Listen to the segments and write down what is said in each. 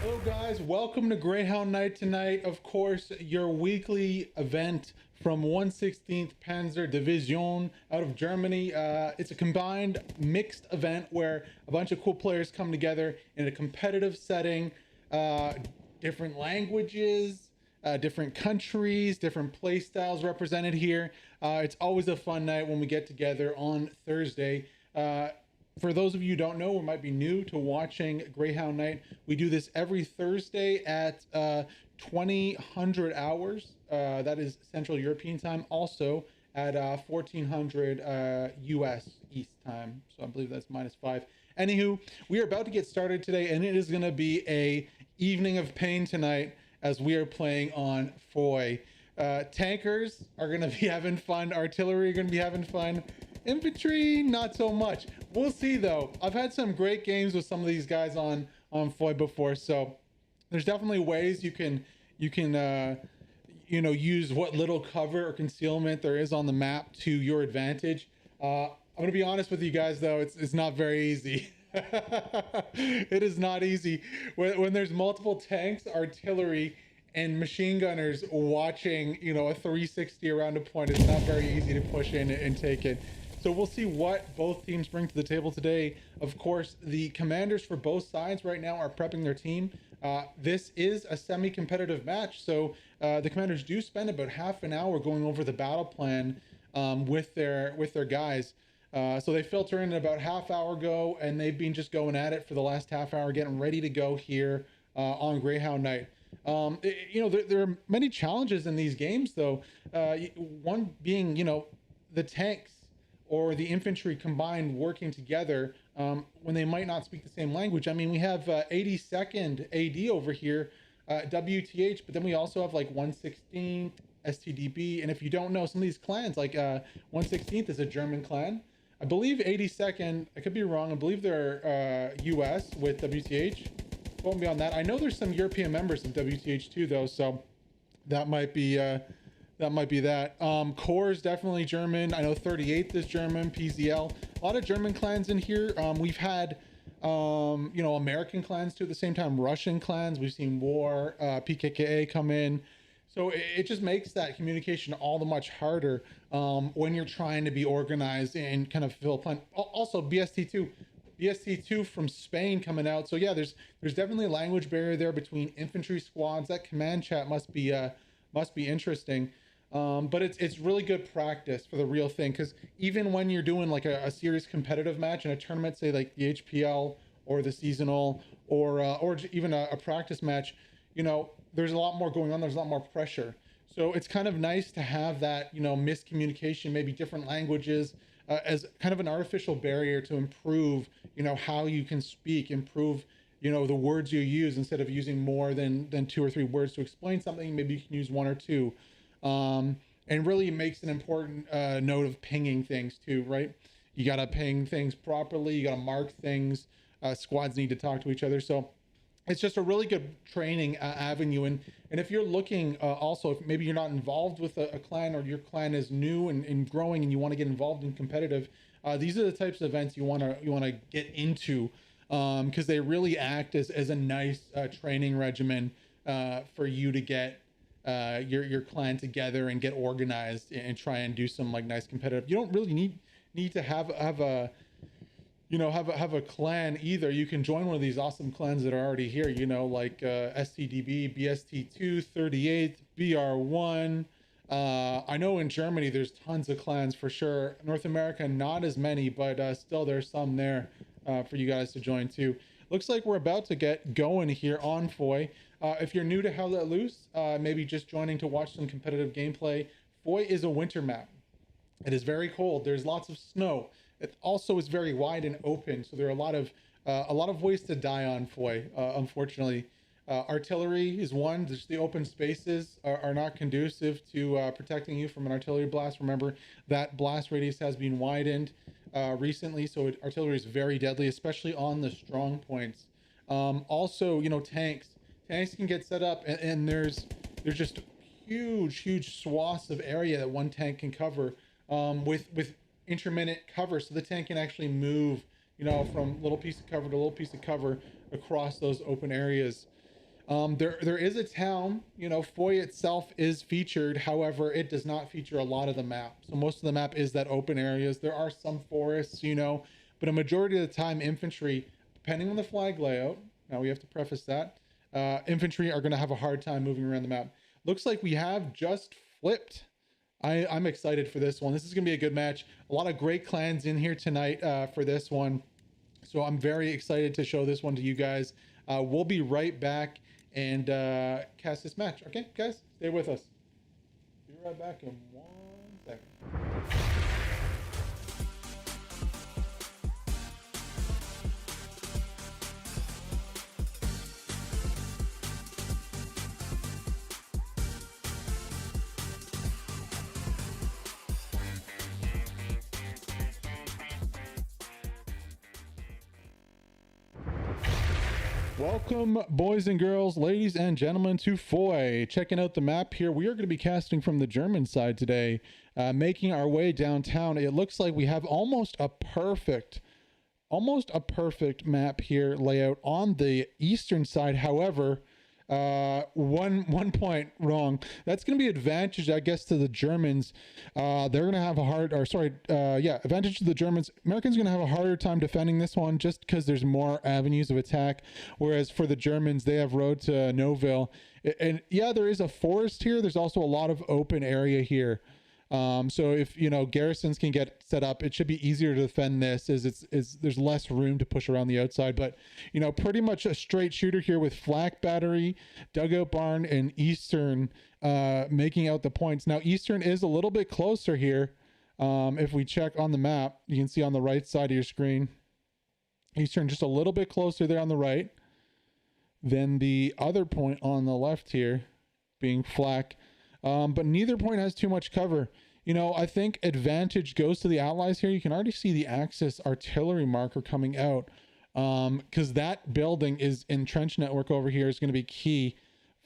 Hello guys, welcome to Greyhound Night tonight. Of course, your weekly event from 116th Panzer Division out of Germany. It's a combined mixed event where a bunch of cool players come together in a competitive setting, different languages, different countries, different play styles represented here. It's always a fun night when we get together on Thursday. For those of you who don't know or might be new to watching Greyhound Night, we do this every Thursday at 2000 hours. That is Central European time. Also at 1400 US East time. So I believe that's -5. Anywho, we are about to get started today, and it is going to be a evening of pain tonight as we are playing on Foy. Tankers are going to be having fun. Artillery are going to be having fun. Infantry, not so much. We'll see though. I've had some great games with some of these guys on Foy before, so there's definitely ways you can use what little cover or concealment there is on the map to your advantage. I'm gonna be honest with you guys though, it's not very easy. It is not easy when there's multiple tanks, artillery, and machine gunners watching, a 360 around a point. It's not very easy to push in and take it. So we'll see what both teams bring to the table today. Of course, the commanders for both sides right now are prepping their team. This is a semi-competitive match, so the commanders do spend about half an hour going over the battle plan with their guys. So they filter in about half hour ago, and they've been just going at it for the last half hour, getting ready to go here on Greyhound Night. There are many challenges in these games, though. One being, the tanks or the infantry combined working together when they might not speak the same language. I mean, we have 82nd AD over here, WTH, but then we also have like 116th, STDB. And if you don't know, some of these clans, like 116th is a German clan. I believe 82nd, I could be wrong, I believe they're US with WTH. Won't be on that. I know there's some European members of WTH too, though, so that might be that. Core is definitely German. I know 38th is German. PZL, a lot of German clans in here. We've had American clans too at the same time, Russian clans. We've seen War, PKKA come in. So it just makes that communication all the much harder when you're trying to be organized and kind of fill a plan. Also, BST2 from Spain coming out. So yeah, there's definitely a language barrier there between infantry squads. That command chat must be interesting. But it's really good practice for the real thing, because even when you're doing like a serious competitive match in a tournament, say like the HPL or the seasonal or even a practice match, there's a lot more going on. There's a lot more pressure. So it's kind of nice to have that, miscommunication, maybe different languages, as kind of an artificial barrier to improve, how you can speak, improve, the words you use. Instead of using more than 2 or 3 words to explain something, maybe you can use 1 or 2. And really makes an important note of pinging things too, right? You got to ping things properly. You got to mark things. Squads need to talk to each other. So it's just a really good training avenue. And if you're looking also, if maybe you're not involved with a clan, or your clan is new and growing and you want to get involved in competitive, these are the types of events you want to get into, because they really act as a nice training regimen for you to get your clan together and get organized and try and do some like nice competitive. You don't really need to have a clan either. You can join one of these awesome clans that are already here, like STDB, BST2, 38th, BR1. I know in Germany there's tons of clans for sure. North America, not as many, but still there's some there for you guys to join too. Looks like we're about to get going here on Foy. If you're new to How Let Loose, maybe just joining to watch some competitive gameplay, Foy is a winter map. It is very cold. There's lots of snow. It also is very wide and open, so there are a lot of ways to die on Foy. Unfortunately, artillery is one. Just the open spaces are not conducive to protecting you from an artillery blast. Remember that blast radius has been widened recently, so artillery is very deadly, especially on the strong points. Also, tanks. Tanks can get set up, and there's just huge swaths of area that one tank can cover with intermittent cover, so the tank can actually move, from little piece of cover to little piece of cover across those open areas. There is a town, you know, Foy itself is featured. However, it does not feature a lot of the map. So most of the map is that open areas. There are some forests, you know, but a majority of the time infantry, depending on the flag layout, now we have to preface that, infantry are going to have a hard time moving around the map. Looks like we have just flipped. I'm excited for this one. This is going to be a good match. A lot of great clans in here tonight for this one. So I'm very excited to show this one to you guys. We'll be right back and cast this match. Okay, guys, stay with us. Be right back in 1 second. Welcome, boys and girls, ladies and gentlemen, to Foy. Checking out the map here. We are going to be casting from the German side today, making our way downtown. It looks like we have almost a perfect map here layout on the eastern side. However, one point wrong. That's going to be advantage, I guess, to the Germans. They're going to have a advantage to the Germans. Americans are going to have a harder time defending this one just because there's more avenues of attack. Whereas for the Germans, they have road to Noville. And yeah, there is a forest here. There's also a lot of open area here. So if, you know, garrisons can get set up, it should be easier to defend this as there's less room to push around the outside. But, you know, pretty much a straight shooter here with flak battery, dugout barn, and Eastern making out the points. Now Eastern is a little bit closer here. If we check on the map, you can see on the right side of your screen, Eastern just a little bit closer there on the right than the other point on the left here being flak. But neither point has too much cover. You know, I think advantage goes to the Allies here. You can already see the Axis artillery marker coming out, because that building is in trench network over here is going to be key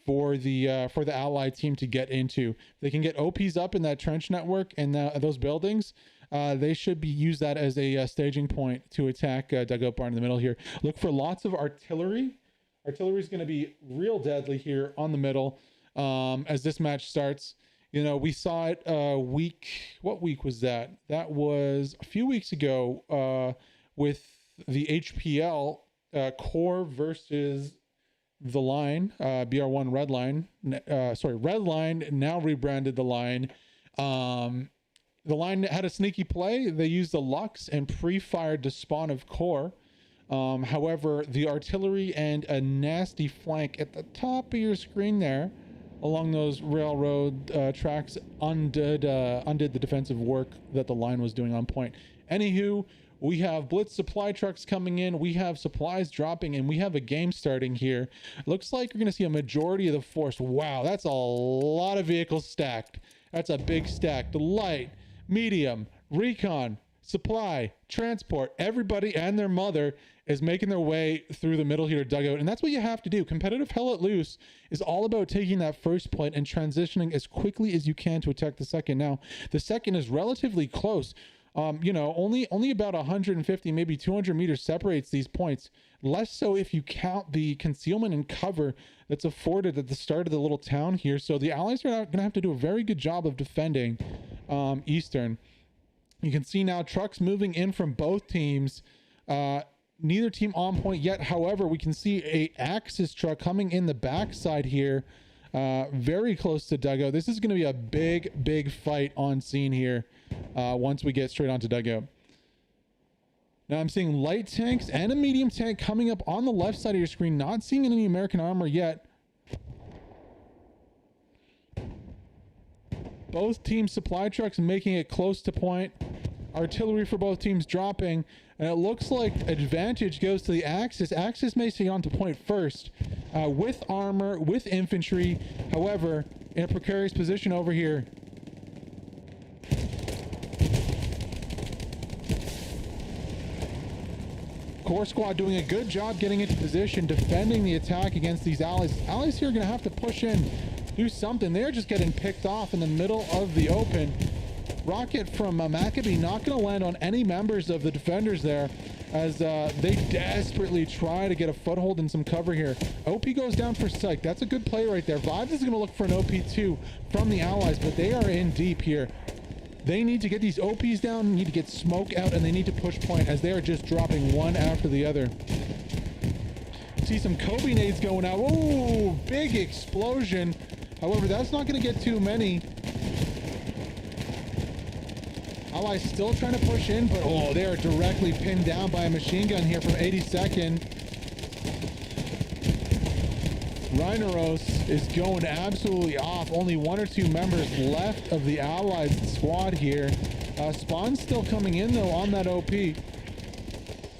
for the Allied team to get into. If they can get OPs up in that trench network and those buildings, they should use that as a staging point to attack dugout barn in the middle here. Look for lots of artillery. Artillery is going to be real deadly here on the middle. As this match starts. You know, we saw it what week was that? That was a few weeks ago with the HPL core versus the line, BR1 Red Line. Red Line, now rebranded the Line. The Line had a sneaky play. They used the Lux and pre-fired the spawn of core. However, the artillery and a nasty flank at the top of your screen there along those railroad tracks undid the defensive work that the Line was doing on point. Anywho, we have blitz supply trucks coming in, we have supplies dropping, and we have a game starting here. Looks like you're going to see a majority of the force. Wow, that's a lot of vehicles stacked. That's a big stack. The light, medium, recon, supply, transport, everybody and their mother is making their way through the middle here dugout, and that's what you have to do. Competitive Hell Let Loose is all about taking that first point and transitioning as quickly as you can to attack the second. Now, the second is relatively close. You know, only about 150, maybe 200 meters separates these points. Less so if you count the concealment and cover that's afforded at the start of the little town here. So the Allies are going to have to do a very good job of defending Eastern. You can see now trucks moving in from both teams. Neither team on point yet. However, we can see a Axis truck coming in the backside here, very close to dugout. This is going to be a big fight on scene here once we get straight onto dugout. Now I'm seeing light tanks and a medium tank coming up on the left side of your screen. Not seeing any American armor yet. Both team supply trucks making it close to point. Artillery for both teams dropping, and it looks like advantage goes to the Axis. Axis may stay on to point first with armor, with infantry. However, in a precarious position over here. Core squad doing a good job getting into position, defending the attack against these Allies. Allies here are going to have to push in, do something. They're just getting picked off in the middle of the open. rocket from Maccabee not going to land on any members of the defenders there, as they desperately try to get a foothold in some cover here. OP goes down for Psych. That's a good play right there. Vibes is going to look for an OP2 from the allies, but they are in deep here. They need to get these OPs down, need to get smoke out, and they need to push point, as they are just dropping one after the other. See some Kobe nades going out. Oh, big explosion. However, that's not going to get too many. Allies still trying to push in, but oh, they are directly pinned down by a machine gun here from 82nd. Rhinoros is going absolutely off. Only 1 or 2 members left of the Allies squad here. Spawn's still coming in though on that OP.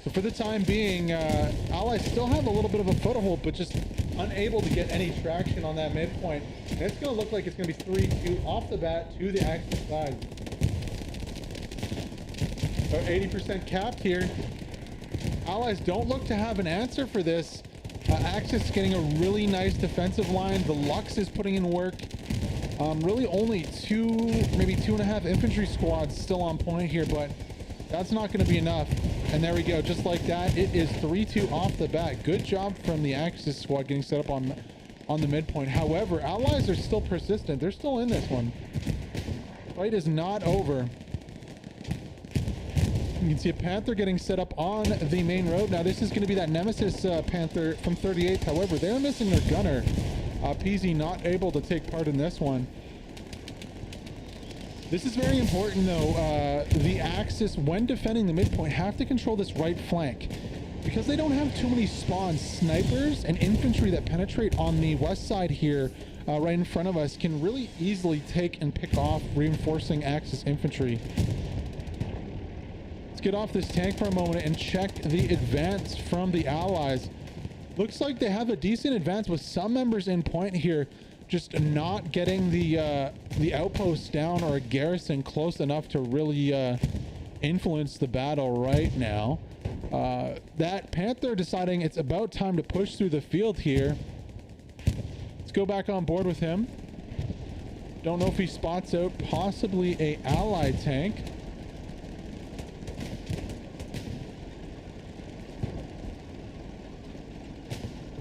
So for the time being, Allies still have a little bit of a foothold, but just unable to get any traction on that midpoint. And it's going to look like it's going to be 3-2 off the bat to the Axis side. About 80% capped here. Allies don't look to have an answer for this. Axis getting a really nice defensive line. The Lux is putting in work. Really only 2, maybe 2.5 infantry squads still on point here, but that's not going to be enough. And there we go, just like that, it is 3-2 off the bat. Good job from the Axis squad getting set up on the midpoint. However, Allies are still persistent. They're still in this one. Fight is not over. You can see a Panther getting set up on the main road. Now this is going to be that Nemesis Panther from 38th. However, they're missing their gunner. Peasy not able to take part in this one. This is very important though. The Axis, when defending the midpoint, have to control this right flank. Because they don't have too many spawns, snipers and infantry that penetrate on the west side here, right in front of us, can really easily take and pick off reinforcing Axis infantry. Get off this tank for a moment and check the advance from the Allies. Looks like they have a decent advance with some members in point here, just not getting the outpost down or a garrison close enough to really influence the battle right now. That Panther deciding it's about time to push through the field here. Let's go back on board with him. Don't know if he spots out possibly a Allied tank.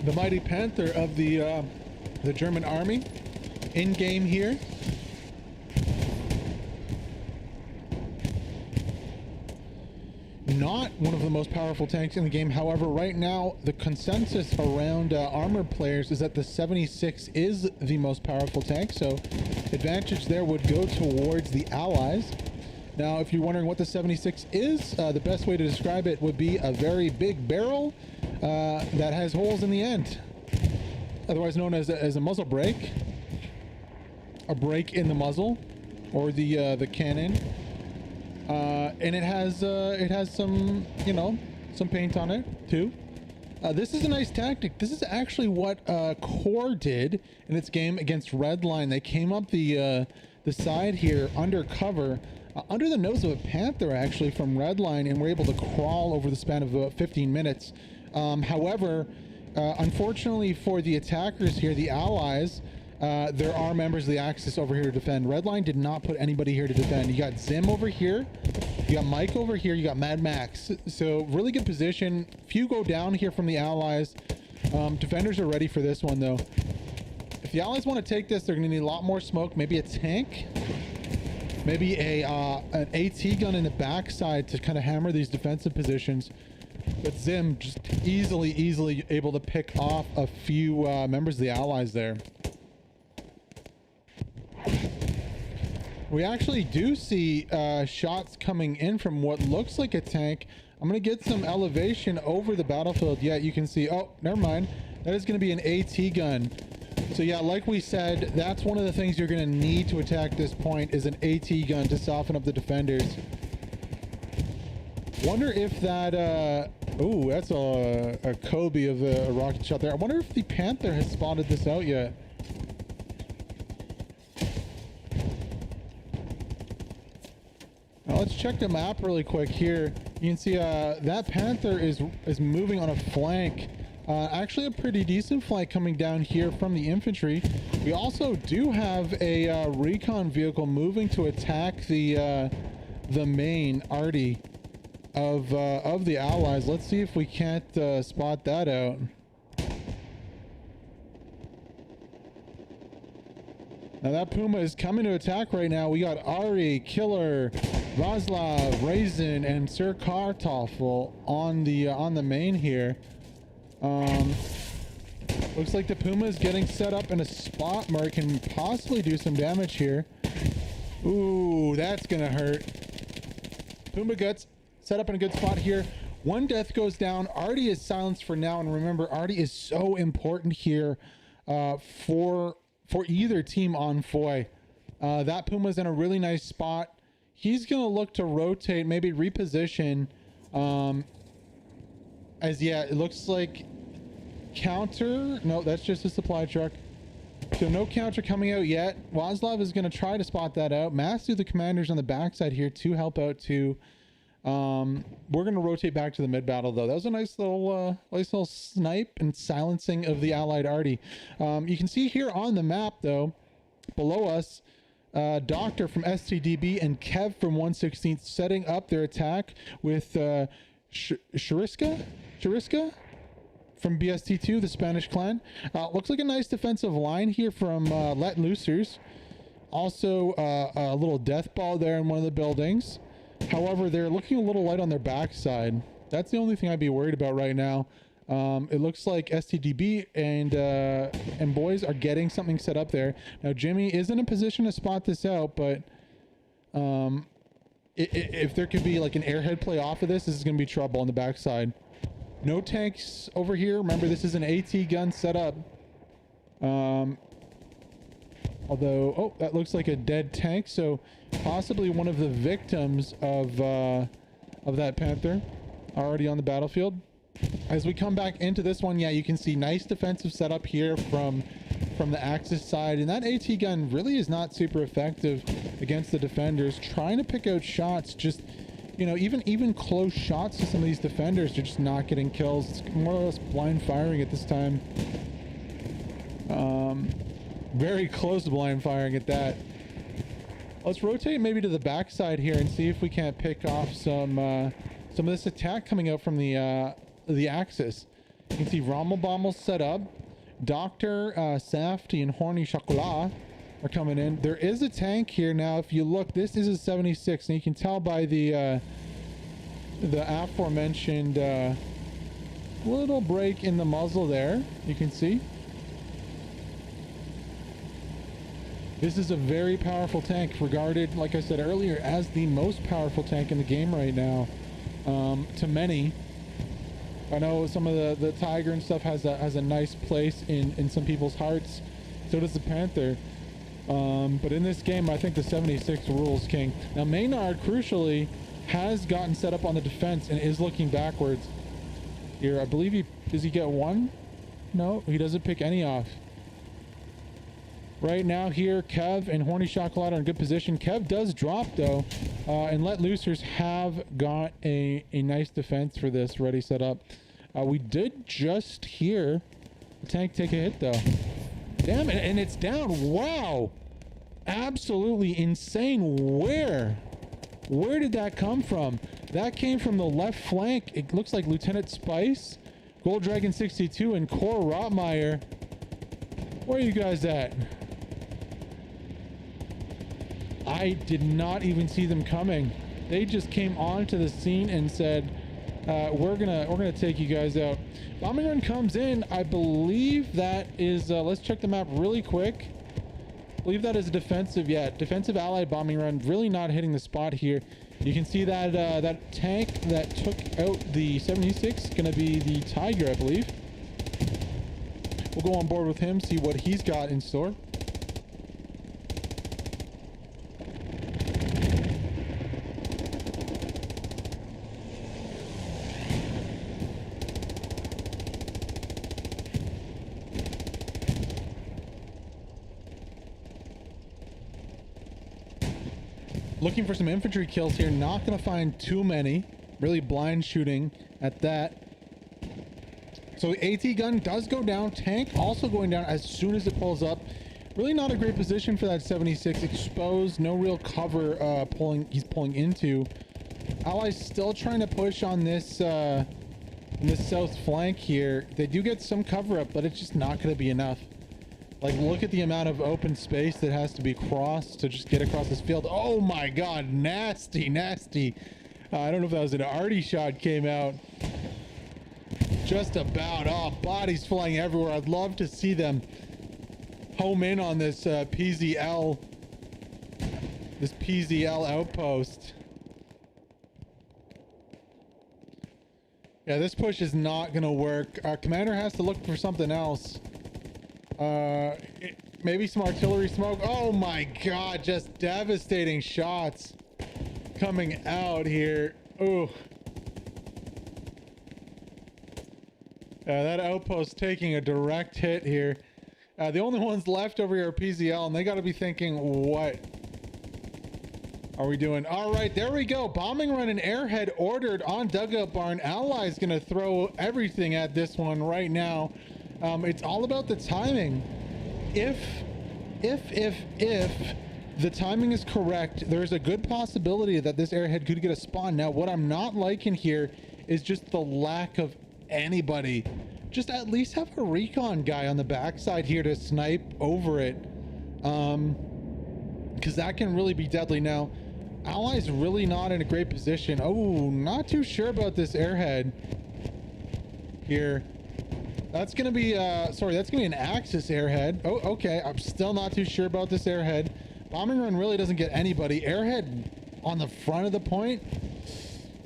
The mighty Panther of the German army in game here. Not one of the most powerful tanks in the game. However, right now the consensus around armored players is that the 76 is the most powerful tank, so advantage there would go towards the Allies. Now if you're wondering what the 76 is, the best way to describe it would be a very big barrel that has holes in the end, otherwise known as a muzzle brake, a break in the muzzle or the cannon, and it has some, you know, some paint on it too. This is a nice tactic. This is actually what Core did in its game against Redline. They came up the side here under cover, under the nose of a Panther actually from Redline, and were able to crawl over the span of about 15 minutes. However, unfortunately for the attackers here, the Allies, there are members of the Axis over here to defend. Redline did not put anybody here to defend. You got Zim over here, you got Mike over here, you got Mad Max. So really good position. Few go down here from the Allies. Defenders are ready for this one though. If the Allies want to take this, they're going to need a lot more smoke. Maybe a tank, maybe an AT gun in the backside to kind of hammer these defensive positions. But Zim just easily able to pick off a few members of the Allies there. We actually do see shots coming in from what looks like a tank. I'm going to get some elevation over the battlefield. Yeah, you can see, oh, never mind. That is going to be an AT gun. So yeah, like we said, that's one of the things you're going to need to attack this point is an AT gun to soften up the defenders. Wonder if that, oh, that's a Kobe of a rocket shot there. I wonder if the Panther has spotted this out yet. Now let's check the map really quick here. You can see that Panther is moving on a flank Actually a pretty decent flight coming down here from the infantry. We also do have a recon vehicle moving to attack the main arty of the allies. Let's see if we can't spot that out. Now that Puma is coming to attack right now. We got Ari, Killer, Vaslav, Raisin, and Sir Kartoffel on the main here. Looks like the Puma is getting set up in a spot where it can possibly do some damage here. Ooh, that's gonna hurt. Puma gets set up in a good spot here. One death goes down. Artie is silenced for now, and remember, Artie is so important here for either team on Foy. That Puma's in a really nice spot. He's gonna look to rotate, maybe reposition. It looks like counter. No, that's just a supply truck. So no counter coming out yet. Vaslav is going to try to spot that out. Mass through the commanders on the backside here to help out too. We're going to rotate back to the mid battle though. That was a nice little snipe and silencing of the allied arty. You can see here on the map though, below us, Doctor from STDB and Kev from 116th setting up their attack with Chiriska from BST2, the Spanish clan. Looks like a nice defensive line here from Let Loosers. Also a little death ball there in one of the buildings. However, they're looking a little light on their backside. That's the only thing I'd be worried about right now. It looks like STDB and boys are getting something set up there. Now Jimmy is in a position to spot this out, but if there could be like an airhead play off of this is going to be trouble on the backside. No tanks over here. Remember, this is an AT gun setup. Although, oh, that looks like a dead tank. So possibly one of the victims of that Panther already on the battlefield. As we come back into this one, yeah, you can see nice defensive setup here from the Axis side, and that AT gun really is not super effective against the defenders. Trying to pick out shots, just, you know, even close shots to some of these defenders, they're just not getting kills. It's more or less blind firing at this time. Very close to blind firing at that. Let's rotate maybe to the backside here and see if we can't pick off some of this attack coming out from the Axis. You can see Rommelbommel set up. Dr. Safety and Horny Chocolat are coming in. There is a tank here now. If you look, this is a 76, and you can tell by the aforementioned little break in the muzzle there. You can see this is a very powerful tank, regarded, like I said earlier, as the most powerful tank in the game right now. To many, I know some of the Tiger and stuff has a nice place in some people's hearts. So does the Panther. But in this game, I think the 76 rules king. Now Maynard, crucially, has gotten set up on the defense and is looking backwards here. I believe does he get one? No, he doesn't pick any off. Right now here, Kev and Horny Chocolat are in good position. Kev does drop though, and Let Loosers have got a nice defense for this ready set up. We did just hear the tank take a hit though. Damn it, and it's down. Wow, absolutely insane. Where did that come from? That came from the left flank. It looks like Lieutenant Spice, Gold Dragon 62, and Cor Rotmeyer. Where are you guys at? I did not even see them coming. They just came onto the scene and said, we're gonna take you guys out. Bombing run comes in. I believe that is let's check the map really quick. I believe that is a defensive, defensive allied bombing run. Really not hitting the spot here. You can see that that tank that took out the 76 gonna be the Tiger, I believe. We'll go on board with him, see what he's got in store. Looking for some infantry kills here. Not going to find too many. Really blind shooting at that. So AT gun does go down. Tank also going down as soon as it pulls up. Really not a great position for that 76. Exposed, no real cover he's pulling into. Allies still trying to push on this this south flank here. They do get some cover up, but it's just not going to be enough. Like, look at the amount of open space that has to be crossed to just get across this field. Oh my god, nasty, nasty. I don't know if that was an arty shot came out. Just about. Oh, bodies flying everywhere. I'd love to see them home in on this PZL outpost. Yeah, this push is not gonna work. Our commander has to look for something else. Maybe some artillery smoke. Oh my god, just devastating shots coming out here. Ooh. That outpost taking a direct hit here. The only ones left over here are PZL, and they got to be thinking, what are we doing? All right, there we go. Bombing run and airhead ordered on Dugout Barn. Allies gonna throw everything at this one right now. It's all about the timing. If the timing is correct, there's a good possibility that this airhead could get a spawn. Now, what I'm not liking here is just the lack of anybody. Just at least have a recon guy on the backside here to snipe over it, because that can really be deadly. Now, Allies really not in a great position. Oh, not too sure about this airhead here. That's gonna be sorry, that's gonna be an Axis airhead. Oh, okay. I'm still not too sure about this airhead. Bombing run really doesn't get anybody. Airhead on the front of the point,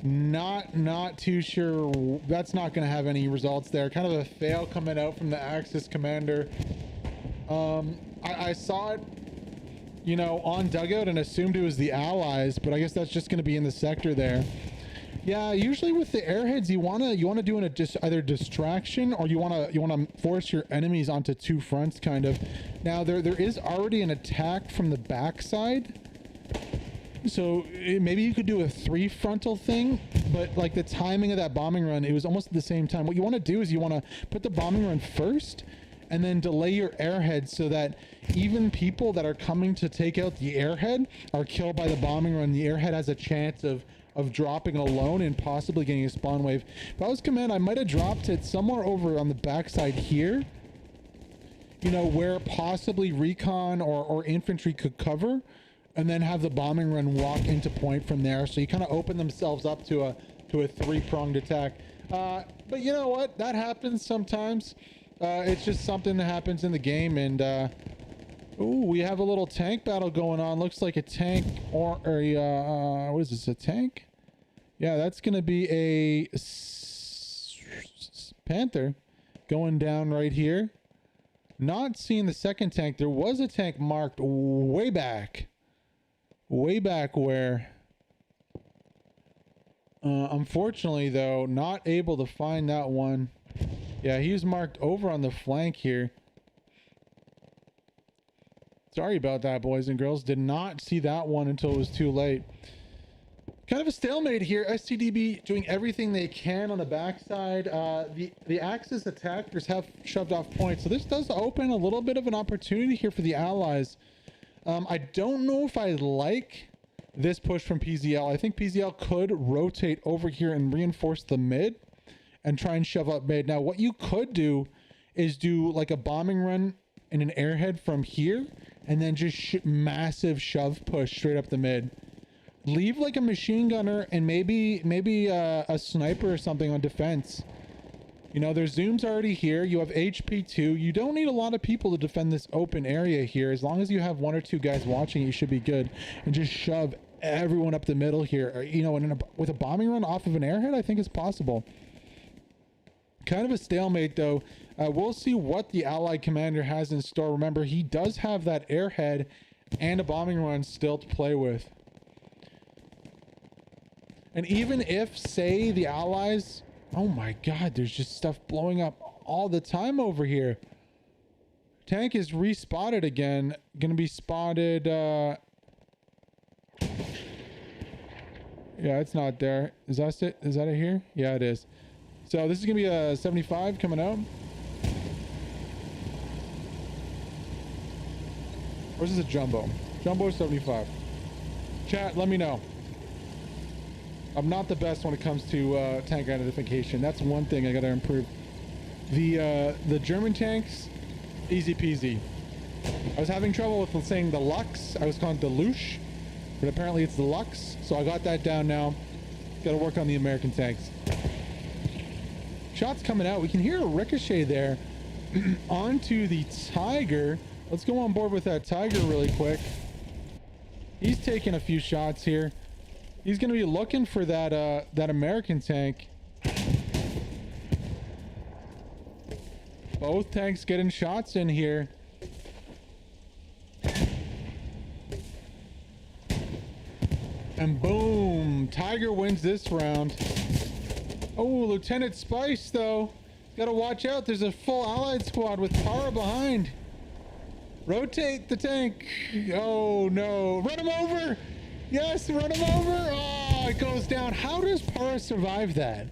not too sure. That's not gonna have any results there. Kind of a fail coming out from the Axis commander. I saw it, you know, on Dugout and assumed it was the Allies, but I guess that's just gonna be in the sector there. Yeah, usually with the airheads, you wanna do either distraction, or you wanna force your enemies onto two fronts, kind of. Now there is already an attack from the backside, so maybe you could do a 3 frontal thing, but like the timing of that bombing run, it was almost at the same time. What you want to do is you want to put the bombing run first, and then delay your airhead so that even people that are coming to take out the airhead are killed by the bombing run. The airhead has a chance of dropping alone and possibly getting a spawn wave. If I was command, I might have dropped it somewhere over on the backside here, you know, where possibly recon or infantry could cover, and then have the bombing run walk into point from there. So you kind of open themselves up to a 3-pronged attack. But you know what? That happens sometimes. It's just something that happens in the game. And ooh, we have a little tank battle going on. Looks like a tank or a what is this? A tank? Yeah, that's gonna be a Panther going down right here. Not seeing the second tank. There was a tank marked way back where. Unfortunately, though, not able to find that one. Yeah, he was marked over on the flank here. Sorry about that, boys and girls. Did not see that one until it was too late. Kind of a stalemate here. STDB doing everything they can on the backside. The Axis attackers have shoved off points, so this does open a little bit of an opportunity here for the Allies. I don't know if I like this push from PZL. I think PZL could rotate over here and reinforce the mid and try and shove up mid. Now, what you could do is do like a bombing run and an airhead from here, and then just massive shove push straight up the mid. Leave like a machine gunner and maybe a sniper or something on defense. You know, their zoom's already here. You have HP2. You don't need a lot of people to defend this open area here. As long as you have 1 or 2 guys watching, you should be good. And just shove everyone up the middle here. You know, and with a bombing run off of an airhead, I think it's possible. Kind of a stalemate, though. We'll see what the Allied commander has in store. Remember, he does have that airhead and a bombing run still to play with. And even if, say, the Allies... Oh my god, there's just stuff blowing up all the time over here. Tank is respotted again. Gonna be spotted... Yeah, it's not there. Is that it? Is that it here? Yeah, it is. So this is gonna be a 75 coming out. Or is this a jumbo? Jumbo 75. Chat, let me know. I'm not the best when it comes to tank identification. That's one thing I gotta improve. The German tanks, easy peasy. I was having trouble with saying the Lux. I was calling it the Lush, but apparently it's the Lux. So I got that down now. Gotta work on the American tanks. Shots coming out. We can hear a ricochet there onto the Tiger. Let's go on board with that Tiger really quick. He's taking a few shots here. He's going to be looking for that that American tank. Both tanks getting shots in here. And boom, Tiger wins this round. Oh, Lieutenant Spice though. Gotta watch out. There's a full allied squad with Para behind. Rotate the tank. Oh no. Run him over. Yes, run him over. Oh, it goes down. How does Para survive that?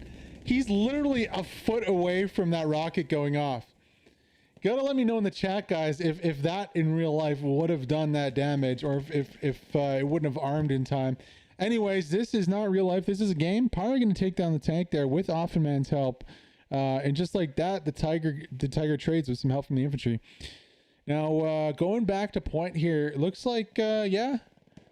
He's literally a foot away from that rocket going off. Gotta let me know in the chat, guys, if that in real life would have done that damage, or if it wouldn't have armed in time. Anyways, this is not real life. This is a game. Para gonna take down the tank there with Offenman's help. And just like that, the Tiger trades with some help from the infantry. Now, going back to point here, it looks like, yeah,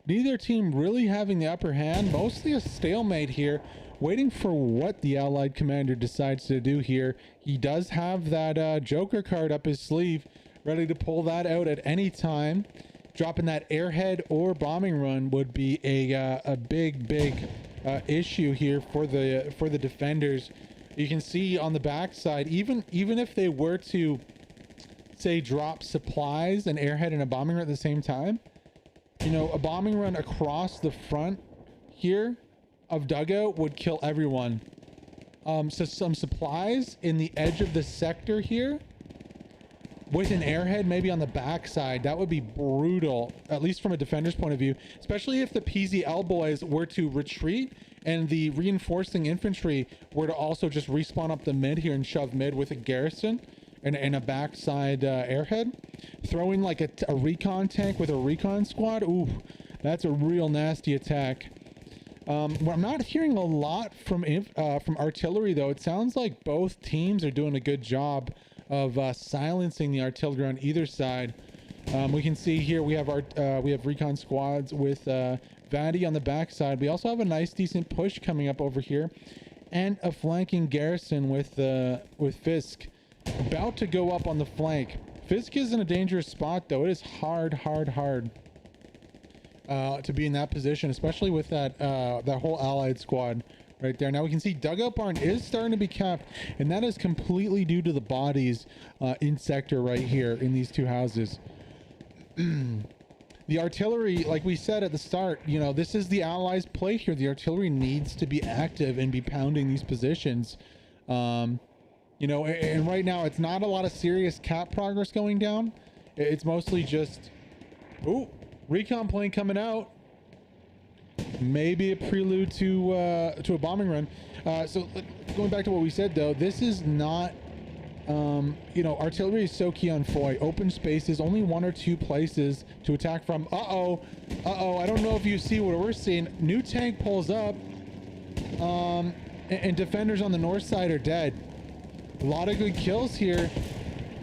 neither team really having the upper hand. Mostly a stalemate here, waiting for what the Allied commander decides to do here. He does have that Joker card up his sleeve, ready to pull that out at any time. Dropping that airhead or bombing run would be a big issue here for the defenders. You can see on the backside, even if they were to say drop supplies, an airhead and a bombing run at the same time, you know, a bombing run across the front here of dugout would kill everyone. So some supplies in the edge of the sector here with an airhead maybe on the backside, that would be brutal, at least from a defender's point of view, especially if the PZL boys were to retreat and the reinforcing infantry were to also just respawn up the mid here and shove mid with a garrison and a backside airhead. Throwing like a recon tank with a recon squad, ooh, that's a real nasty attack. I'm not hearing a lot from artillery though. It sounds like both teams are doing a good job of silencing the artillery on either side. We can see here we have recon squads with Vadi on the backside. We also have a nice decent push coming up over here, and a flanking garrison with Fisk about to go up on the flank. Fisk is in a dangerous spot though. It is hard to be in that position, especially with that whole allied squad right there. Now we can see dugout barn is starting to be capped, and that is completely due to the bodies in sector right here in these two houses. The artillery, like we said at the start, you know, this is the allies' play here. The artillery needs to be active and be pounding these positions. You know, and right now it's not a lot of serious cap progress going down. It's mostly just, ooh, recon plane coming out. Maybe a prelude to a bombing run. So going back to what we said though, this is not, you know, artillery is so key on Foy. Open spaces, only one or two places to attack from. Uh-oh, I don't know if you see what we're seeing. New tank pulls up, and defenders on the north side are dead. A lot of good kills here.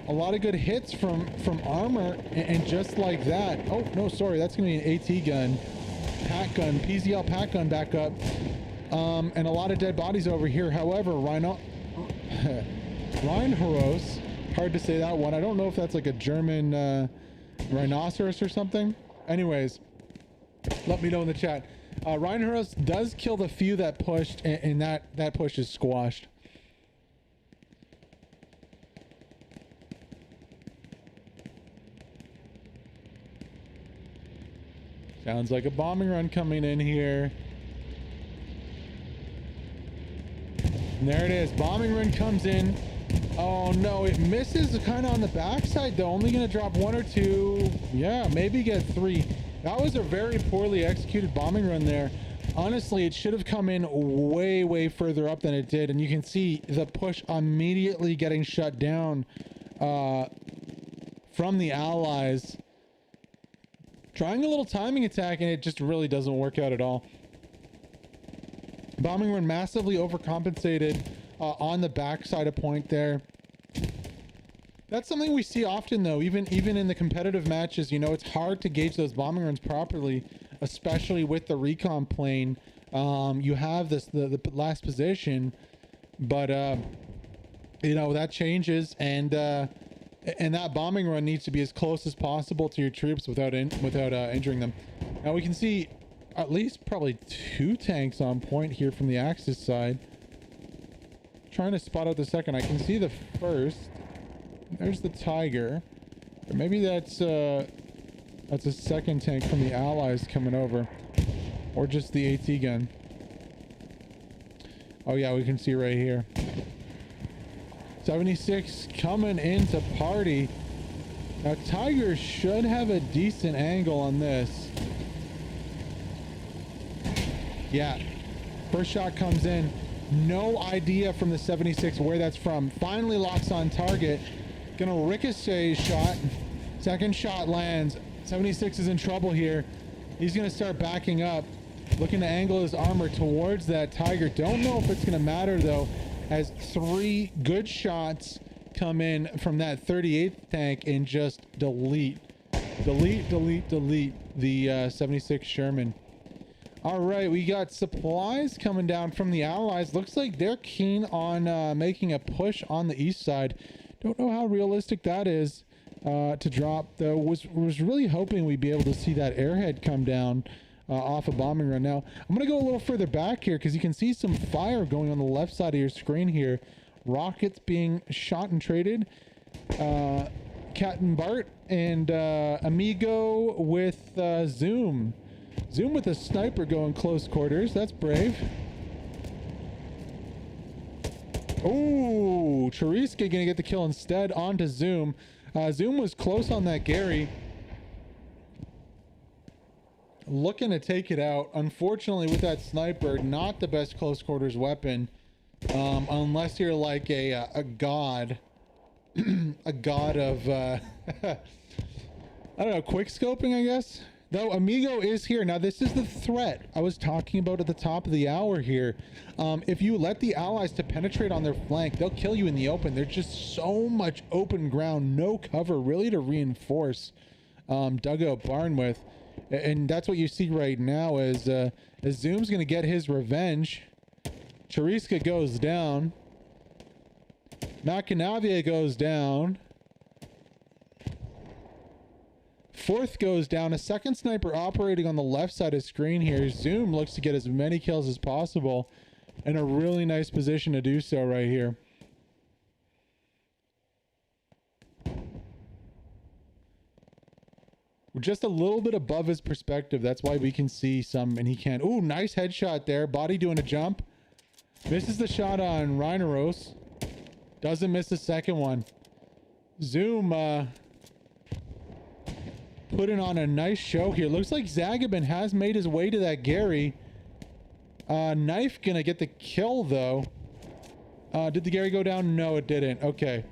A lot of good hits from armor, and just like that. Oh, no, sorry. That's going to be an AT gun. Pack gun. PZL pack gun back up. And a lot of dead bodies over here. However, Rheinhorst. Hard to say that one. I don't know if that's like a German rhinoceros or something. Anyways, let me know in the chat. Rheinhorst does kill the few that pushed, and that push is squashed. Sounds like a bombing run coming in here. And there it is. Bombing run comes in. Oh no, it misses kind of on the backside though. Only going to drop one or two. Yeah, maybe get three. That was a very poorly executed bombing run there Honestly, it should have come in way further up than it did, and you can see the push immediately getting shut down from the Allies. Trying a little timing attack, and it just really doesn't work out at all. Bombing run massively overcompensated on the backside of point there. That's something we see often, though, even in the competitive matches. You know, it's hard to gauge those bombing runs properly, especially with the recon plane. You have the last position, but you know, that changes, and that bombing run needs to be as close as possible to your troops without injuring them. Now we can see at least probably 2 tanks on point here from the Axis side. Trying to spot out the second. I can see the first. There's the Tiger. Or maybe that's a second tank from the Allies coming over. Or just the AT gun. Oh yeah, we can see right here. 76 coming into party. Now Tiger should have a decent angle on this. Yeah, first shot comes in. No idea from the 76 where that's from. Finally locks on target. Gonna ricochet shot. Second shot lands. 76 is in trouble here. He's gonna start backing up, looking to angle his armor towards that Tiger. Don't know if it's gonna matter though, as 3 good shots come in from that 38th tank and just delete the 76 Sherman. All right, we got supplies coming down from the Allies. Looks like they're keen on making a push on the east side. Don't know how realistic that is to drop, though. Was really hoping we'd be able to see that airhead come down off a bombing run. Now, I'm going to go a little further back here because you can see some fire going on the left side of your screen here. Rockets being shot and traded. Cat and Bart and Amigo with Zoom. Zoom with a sniper going close quarters. That's brave. Oh, Chariska gonna get the kill instead onto Zoom. Zoom was close on that Gary. Looking to take it out. Unfortunately, with that sniper, not the best close quarters weapon. Unless you're like a god. A god of, I don't know, quick scoping, I guess? Though Amigo is here. Now, this is the threat I was talking about at the top of the hour here. If you let the Allies to penetrate on their flank, they'll kill you in the open. There's just so much open ground, no cover really to reinforce dugout barn with. And that's what you see right now as Zoom's going to get his revenge. Chariska goes down. Macanavia goes down. Fourth goes down. A second sniper operating on the left side of screen here. Zoom looks to get as many kills as possible in a really nice position to do so right here. We're just a little bit above his perspective. That's why we can see some, and he can't. Ooh, nice headshot there. Body doing a jump. Misses the shot on Rhinoros. Doesn't miss the second one. Zoom, putting on a nice show here. Looks like Zagabin has made his way to that Gary. Knife gonna get the kill though. Did the Gary go down? No, it didn't. Okay.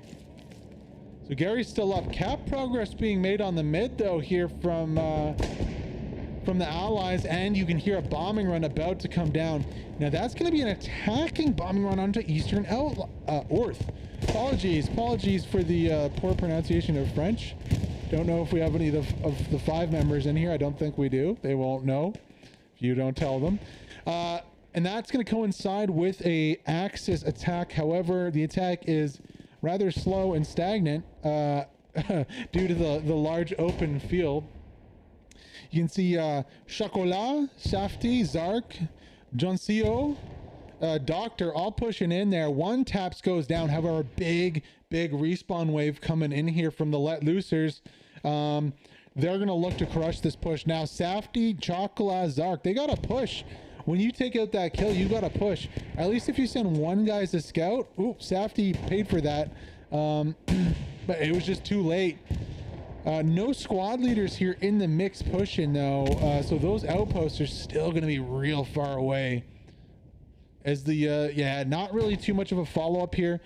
So Gary's still up. Cap progress being made on the mid though here from the Allies, and you can hear a bombing run about to come down. Now that's going to be an attacking bombing run onto Eastern Orth. Apologies for the poor pronunciation of French. Don't know if we have any of the 5 members in here. I don't think we do. They won't know if you don't tell them. And that's going to coincide with a Axis attack. However, the attack is rather slow and stagnant due to the large open field. You can see Chocolat, Safety, Zark, Joncio, Doctor all pushing in there. One taps goes down. However, big respawn wave coming in here from the let loosers. They're going to look to crush this push. Now, Safety, Chocolat, Zark, they got to push. When you take out that kill, you got to push. At least if you send one guy as a scout. Ooh, Safety paid for that. But it was just too late. No squad leaders here in the mix pushing though, so those outposts are still going to be real far away. As the yeah, not really too much of a follow-up here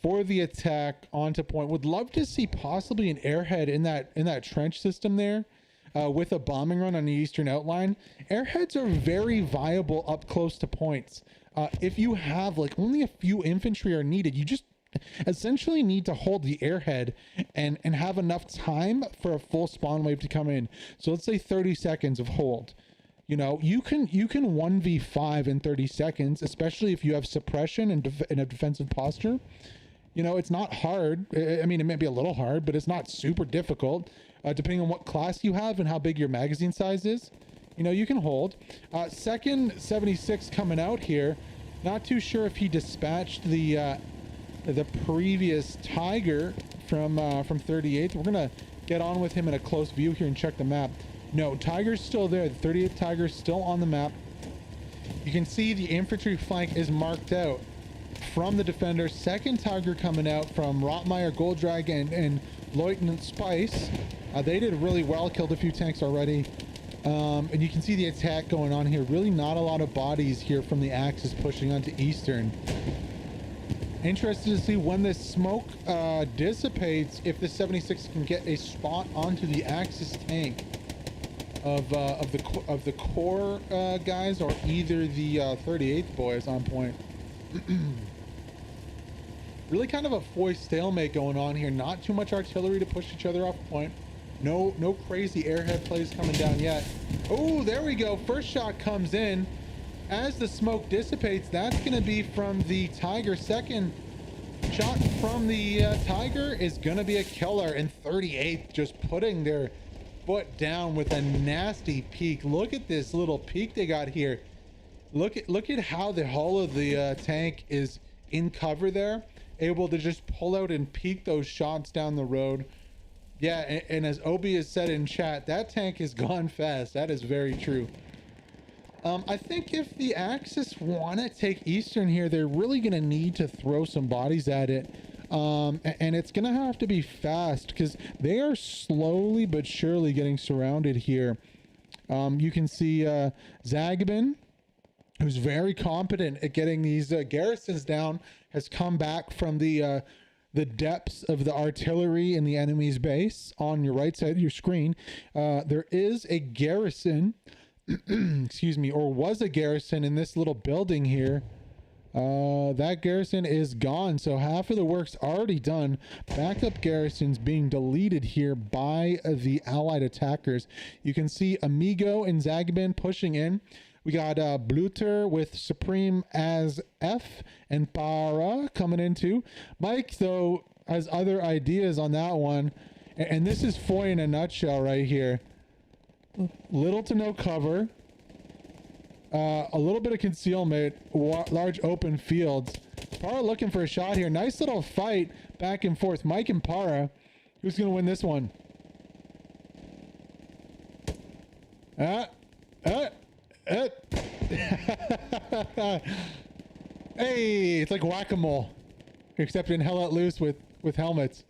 for the attack onto point. Would love to see possibly an airhead in that trench system there with a bombing run on the eastern outline. Airheads are very viable up close to points. If you have like only a few infantry are needed, you just essentially need to hold the airhead and have enough time for a full spawn wave to come in. So let's say 30 seconds of hold. You know, you can 1v5 in 30 seconds, especially if you have suppression and a defensive posture. You know, it's not hard. I mean, it may be a little hard, but it's not super difficult, depending on what class you have and how big your magazine size is. You know, you can hold. Second 76 coming out here. Not too sure if he dispatched the previous Tiger from 38th. We're gonna get on with him in a close view here and check the map. No, Tiger's still there. The 38th Tiger's still on the map. You can see the infantry flank is marked out from the defender. Second Tiger coming out from Rotmeyer, Gold Dragon, and Lieutenant Spice. They did really well, killed a few tanks already. And you can see the attack going on here. Really not a lot of bodies here from the Axis pushing onto Eastern. Interested to see when this smoke dissipates, if the 76 can get a spot onto the Axis tank of the core guys, or either the 38th boys on point. Really kind of a Foy stalemate going on here. Not too much artillery to push each other off point. No crazy airhead plays coming down yet. Oh, there we go. First shot comes in. As the smoke dissipates, that's going to be from the Tiger. Second shot from the Tiger is going to be a killer. And 38th just putting their foot down with a nasty peek. Look at this little peek they got here. Look at how the hull of the tank is in cover there, able to just pull out and peek those shots down the road. Yeah, and as Obi has said in chat, that tank has gone fast. That is very true. I think if the Axis want to take Eastern here, they're really going to need to throw some bodies at it. And it's going to have to be fast, because they are slowly but surely getting surrounded here. You can see Zagabin, who's very competent at getting these garrisons down, has come back from the depths of the artillery in the enemy's base. On your right side of your screen, there is a garrison, excuse me, or was a garrison in this little building here. That garrison is gone, so half of the work's already done. Backup garrisons being deleted here by the allied attackers. You can see Amigo and Zagabin pushing in. We got Bluter with Supreme as F and Para coming in too. Mike, though, has other ideas on that one. And this is Foy in a nutshell right here. Little to no cover. A little bit of concealment. Large open fields. Para looking for a shot here. Nice little fight back and forth. Mike and Para. Who's going to win this one? Hey, it's like whack-a-mole, except in Hell Let Loose with helmets.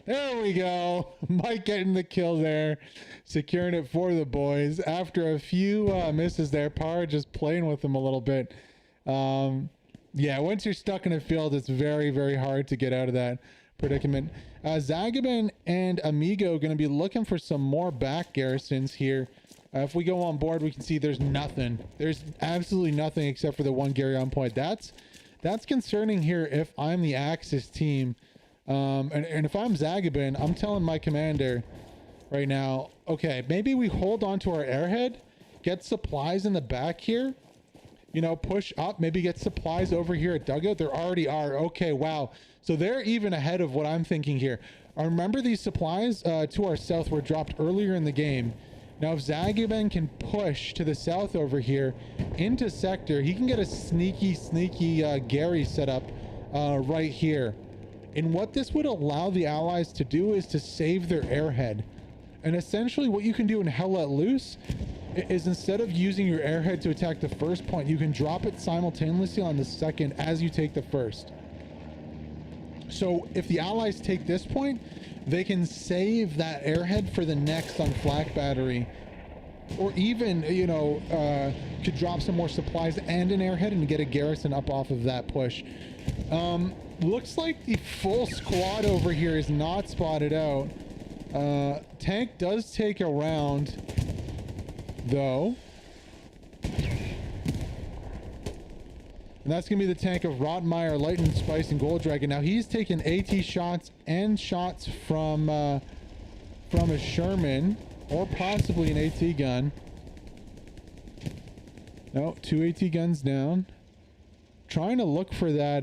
There we go. Mike getting the kill there, securing it for the boys after a few misses there. Par just playing with them a little bit. Yeah, once you're stuck in a field, it's very, very hard to get out of that predicament. Zagabin and Amigo going to be looking for some more back garrisons here. If we go on board, we can see there's nothing. There's absolutely nothing except for the one Gary on point. That's concerning here if I'm the Axis team. And if I'm Zagabin, I'm telling my commander right now, okay, maybe we hold on to our airhead, get supplies in the back here, you know, push up, maybe get supplies over here at dugout. There already are. Okay, wow. So they're even ahead of what I'm thinking here. I remember these supplies to our south were dropped earlier in the game. Now, if Zagabin can push to the south over here into sector, he can get a sneaky Gary set up right here. And what this would allow the allies to do is to save their airhead. And essentially what you can do in Hell Let Loose is, instead of using your airhead to attack the first point, you can drop it simultaneously on the second as you take the first. So if the Allies take this point, they can save that airhead for the next on flak battery, or even, you know, could drop some more supplies and an airhead and get a garrison up off of that push. Looks like the full squad over here is not spotted out. Tank does take a round, though. And that's going to be the tank of Rotmeyer, Lightning Spice, and Gold Dragon. Now, he's taken AT shots and shots from a Sherman, or possibly an AT gun. No, 2 AT guns down. Trying to look for that,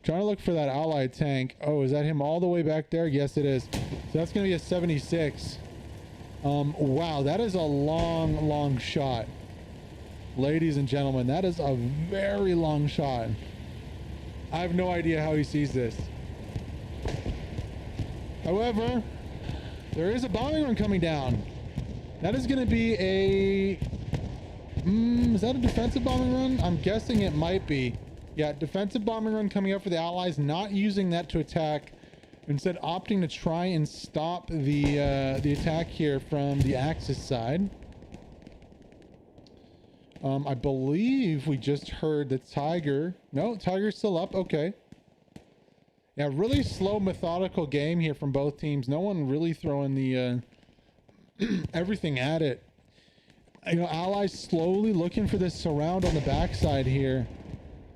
trying to look for that allied tank. Oh, is that him all the way back there? Yes, it is. So that's going to be a 76. Wow, that is a long shot. Ladies and gentlemen, that is a very long shot. I have no idea how he sees this. However, there is a bombing run coming down. That is going to be a... is that a defensive bombing run? I'm guessing it might be. Yeah, defensive bombing run coming up for the Allies, not using that to attack. Instead, opting to try and stop the attack here from the Axis side. I believe we just heard the Tiger. No, Tiger's still up. Okay. Yeah, really slow, methodical game here from both teams. No one really throwing the everything at it. You know, Allies slowly looking for this surround on the backside here.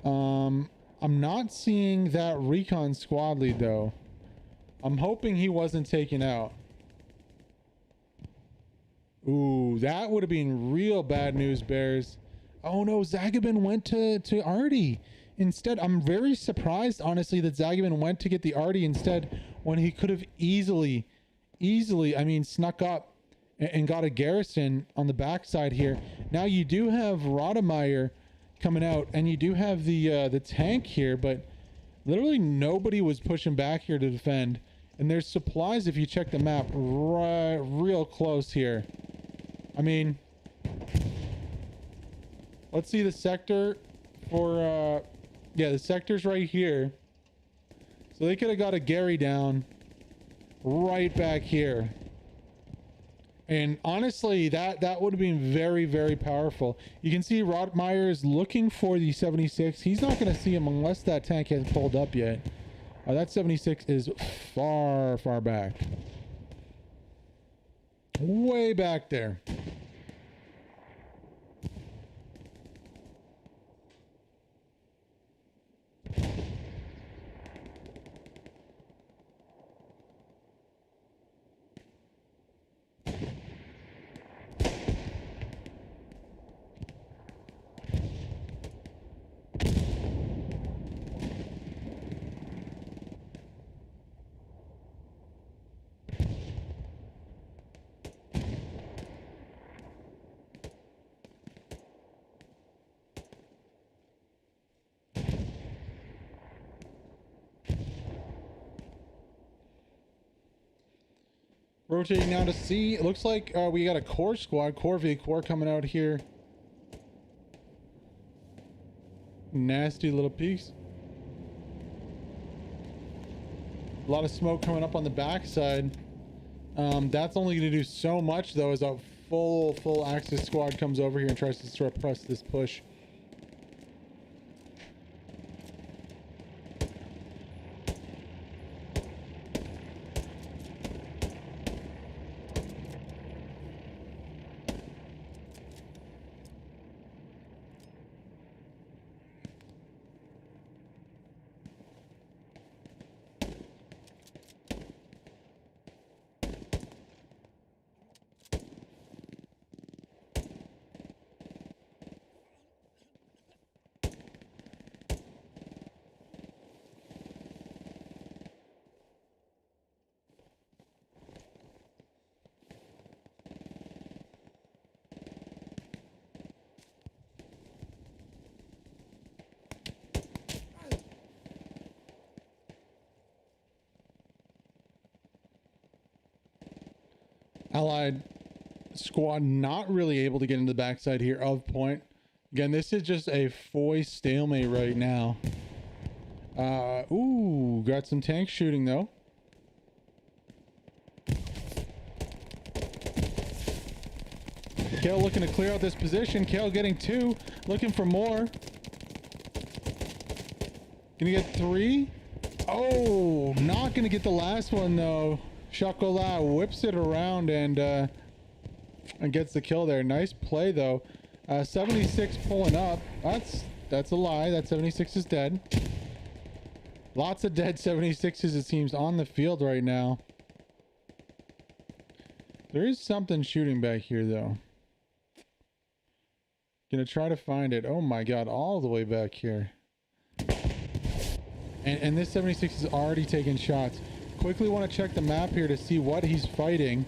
I'm not seeing that recon squad lead though. I'm hoping he wasn't taken out. Ooh, that would have been real bad news, Bears. Oh no, Zagabin went to Artie instead. I'm very surprised, honestly, that Zagabin went to get the Artie instead when he could have easily, I mean, snuck up and got a garrison on the backside here. Now you do have Rodemeyer coming out, and you do have the tank here, but literally nobody was pushing back here to defend. And there's supplies, if you check the map, real close here. I mean, let's see the sector for, yeah, the sector's right here. So they could have got a Gary down right back here. And honestly, that would have been very powerful. You can see Rottmeyer is looking for the 76. He's not going to see him unless that tank hasn't pulled up yet. That 76 is far back. Way back there. Rotating now to C. It looks like we got a core squad, core V core coming out here. Nasty little piece. A lot of smoke coming up on the backside. That's only going to do so much though, as a full Axis squad comes over here and tries to suppress this push. Allied squad not really able to get into the backside here of point. Again, this is just a Foy stalemate right now. Ooh, got some tank shooting though. Kale looking to clear out this position. Kale getting 2, looking for more. Gonna get 3. Oh, not gonna get the last one though. Chocolat whips it around and gets the kill there. Nice play though. 76 pulling up. That's a lie. That 76 is dead. Lots of dead 76s it seems on the field right now. There is something shooting back here though. Gonna try to find it. Oh my god, all the way back here. And this 76 is already taking shots. Quickly want to check the map here to see what he's fighting.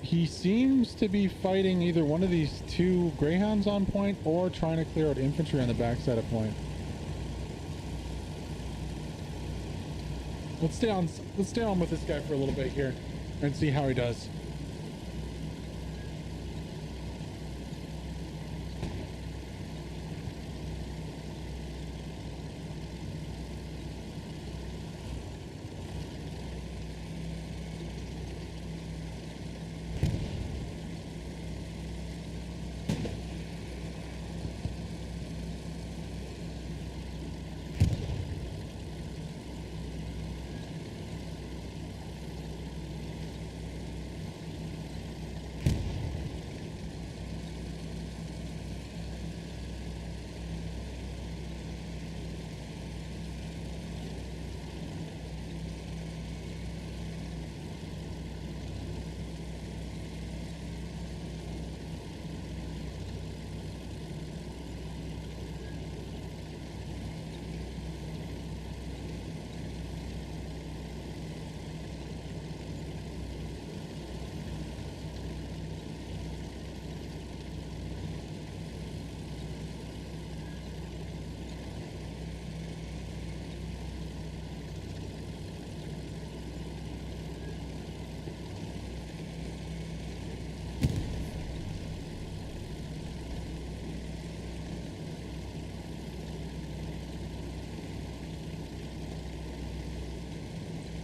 He seems to be fighting either one of these 2 Greyhounds on point or trying to clear out infantry on the backside of point. Let's stay on with this guy for a little bit here and see how he does.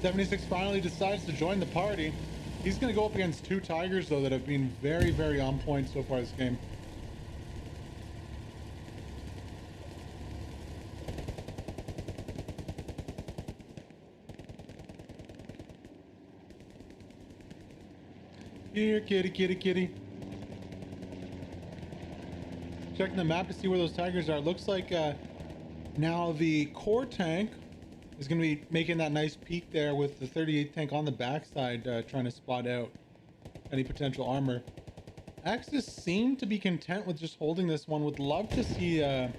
.76 finally decides to join the party. He's going to go up against 2 Tigers, though, that have been very, very on point so far this game. Here, kitty, kitty, kitty. Checking the map to see where those Tigers are. Looks like now the core tank is going to be making that nice peek there with the 38 tank on the backside, trying to spot out any potential armor. Axis seem to be content with just holding this one. Would love to see I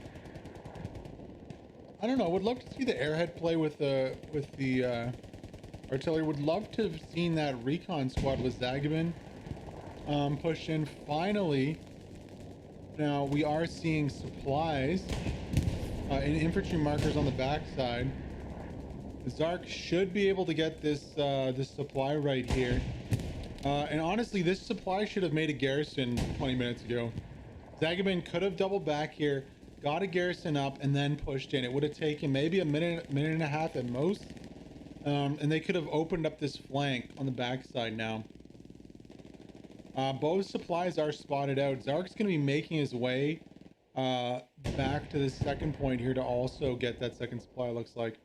don't know, would love to see the airhead play with the artillery. Would love to have seen that recon squad with Zagabin push in finally. Now we are seeing supplies and infantry markers on the backside. Zark should be able to get this this supply right here. And honestly, this supply should have made a garrison 20 minutes ago. Zagabin could have doubled back here, got a garrison up, and then pushed in. It would have taken maybe a minute and a half at most. And they could have opened up this flank on the backside now. Both supplies are spotted out. Zark's going to be making his way back to the second point here to also get that second supply, looks like.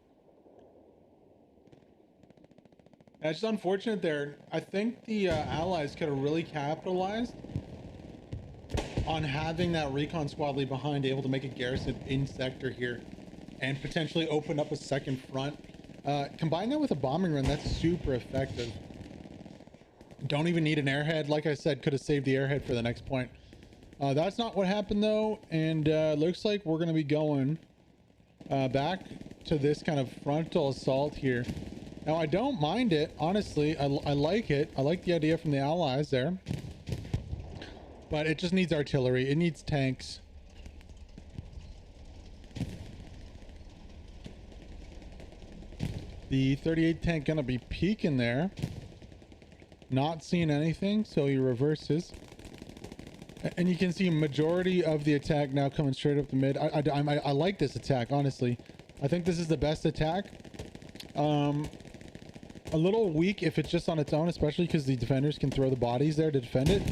It's just unfortunate there. I think the Allies could have really capitalized on having that recon squad leave behind, able to make a garrison in sector here and potentially open up a second front. Combine that with a bombing run, that's super effective. Don't even need an airhead. Like I said, could have saved the airhead for the next point. That's not what happened though, and looks like we're going to be going back to this kind of frontal assault here. Now, I don't mind it, honestly. I like it. I like the idea from the Allies there. But it just needs artillery. It needs tanks. The 38 tank gonna be peeking there. Not seeing anything, so he reverses. And you can see majority of the attack now coming straight up the mid. I like this attack, honestly. I think this is the best attack. A little weak if it's just on its own, especially because the defenders can throw the bodies there to defend it.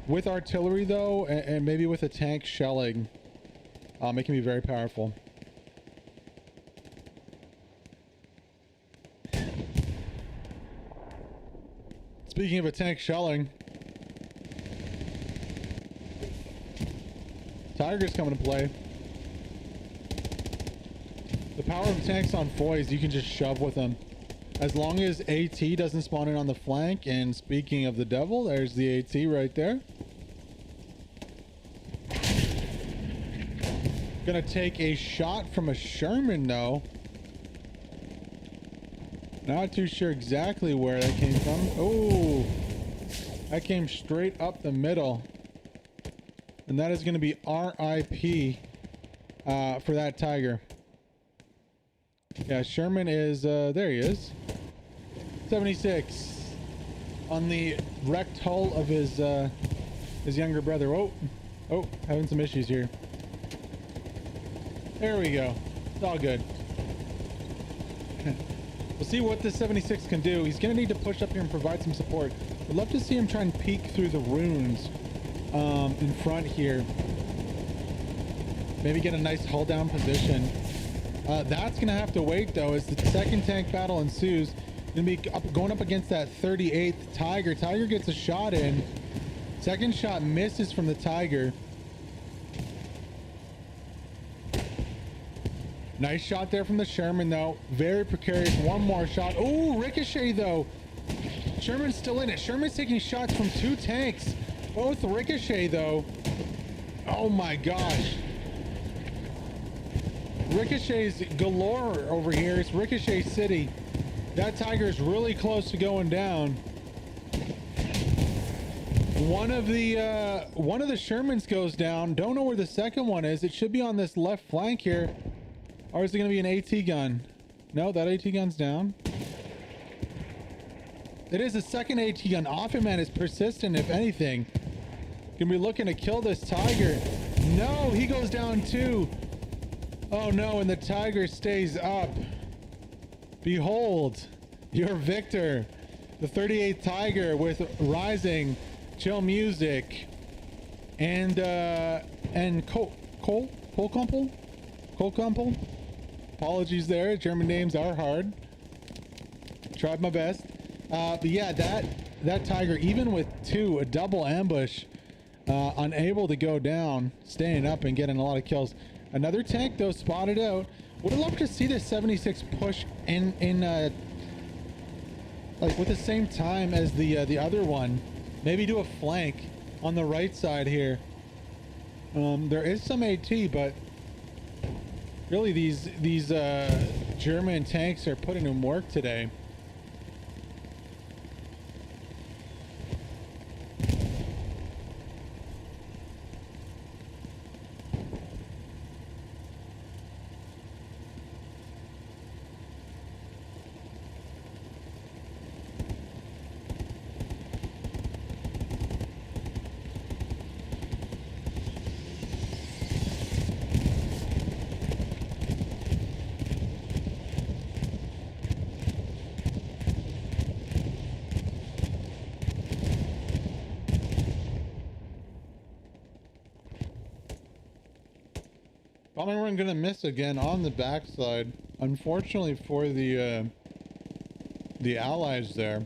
With artillery though, and maybe with a tank shelling, it can be very powerful. Speaking of a tank shelling, Tiger's coming to play. The power of tanks on foils, you can just shove with them. As long as AT doesn't spawn in on the flank, and speaking of the devil, there's the AT right there. Gonna take a shot from a Sherman though. Not too sure exactly where that came from. Oh, that came straight up the middle. And that is gonna be RIP for that Tiger. Yeah, Sherman is, there he is. 76 on the wrecked hull of his younger brother. Oh, having some issues here. There we go. It's all good. We'll see what this 76 can do. He's gonna need to push up here and provide some support. I'd love to see him try and peek through the runes in front here. Maybe get a nice hull down position. That's gonna have to wait though, as the second tank battle ensues. Gonna be going up against that 38th Tiger. Tiger gets a shot in. Second shot misses from the Tiger. Nice shot there from the Sherman though. Very precarious. One more shot. Oh, ricochet though. Sherman's still in it. Sherman's taking shots from two tanks. Both ricochet though. Oh my gosh. Ricochets galore over here. It's Ricochet City. That Tiger is really close to going down. One of the Shermans goes down. Don't know where the second one is. It should be on this left flank here. Or is it going to be an AT gun? No, that AT gun's down. It is a second AT gun. Offman is persistent, if anything. Gonna be looking to kill this Tiger. No, he goes down too. Oh no, and the Tiger stays up. Behold, your victor, the 38th Tiger, with rising, chill music, and Cole Kumpel. Apologies there. German names are hard. Tried my best. But yeah, that Tiger, even with a double ambush, unable to go down, staying up and getting a lot of kills. Another tank though spotted out. Would have loved to see this 76 push in like with the same time as the other one. Maybe do a flank on the right side here. There is some AT, but really these German tanks are putting in work today. Bombing run gonna miss again on the backside. Unfortunately for the allies there.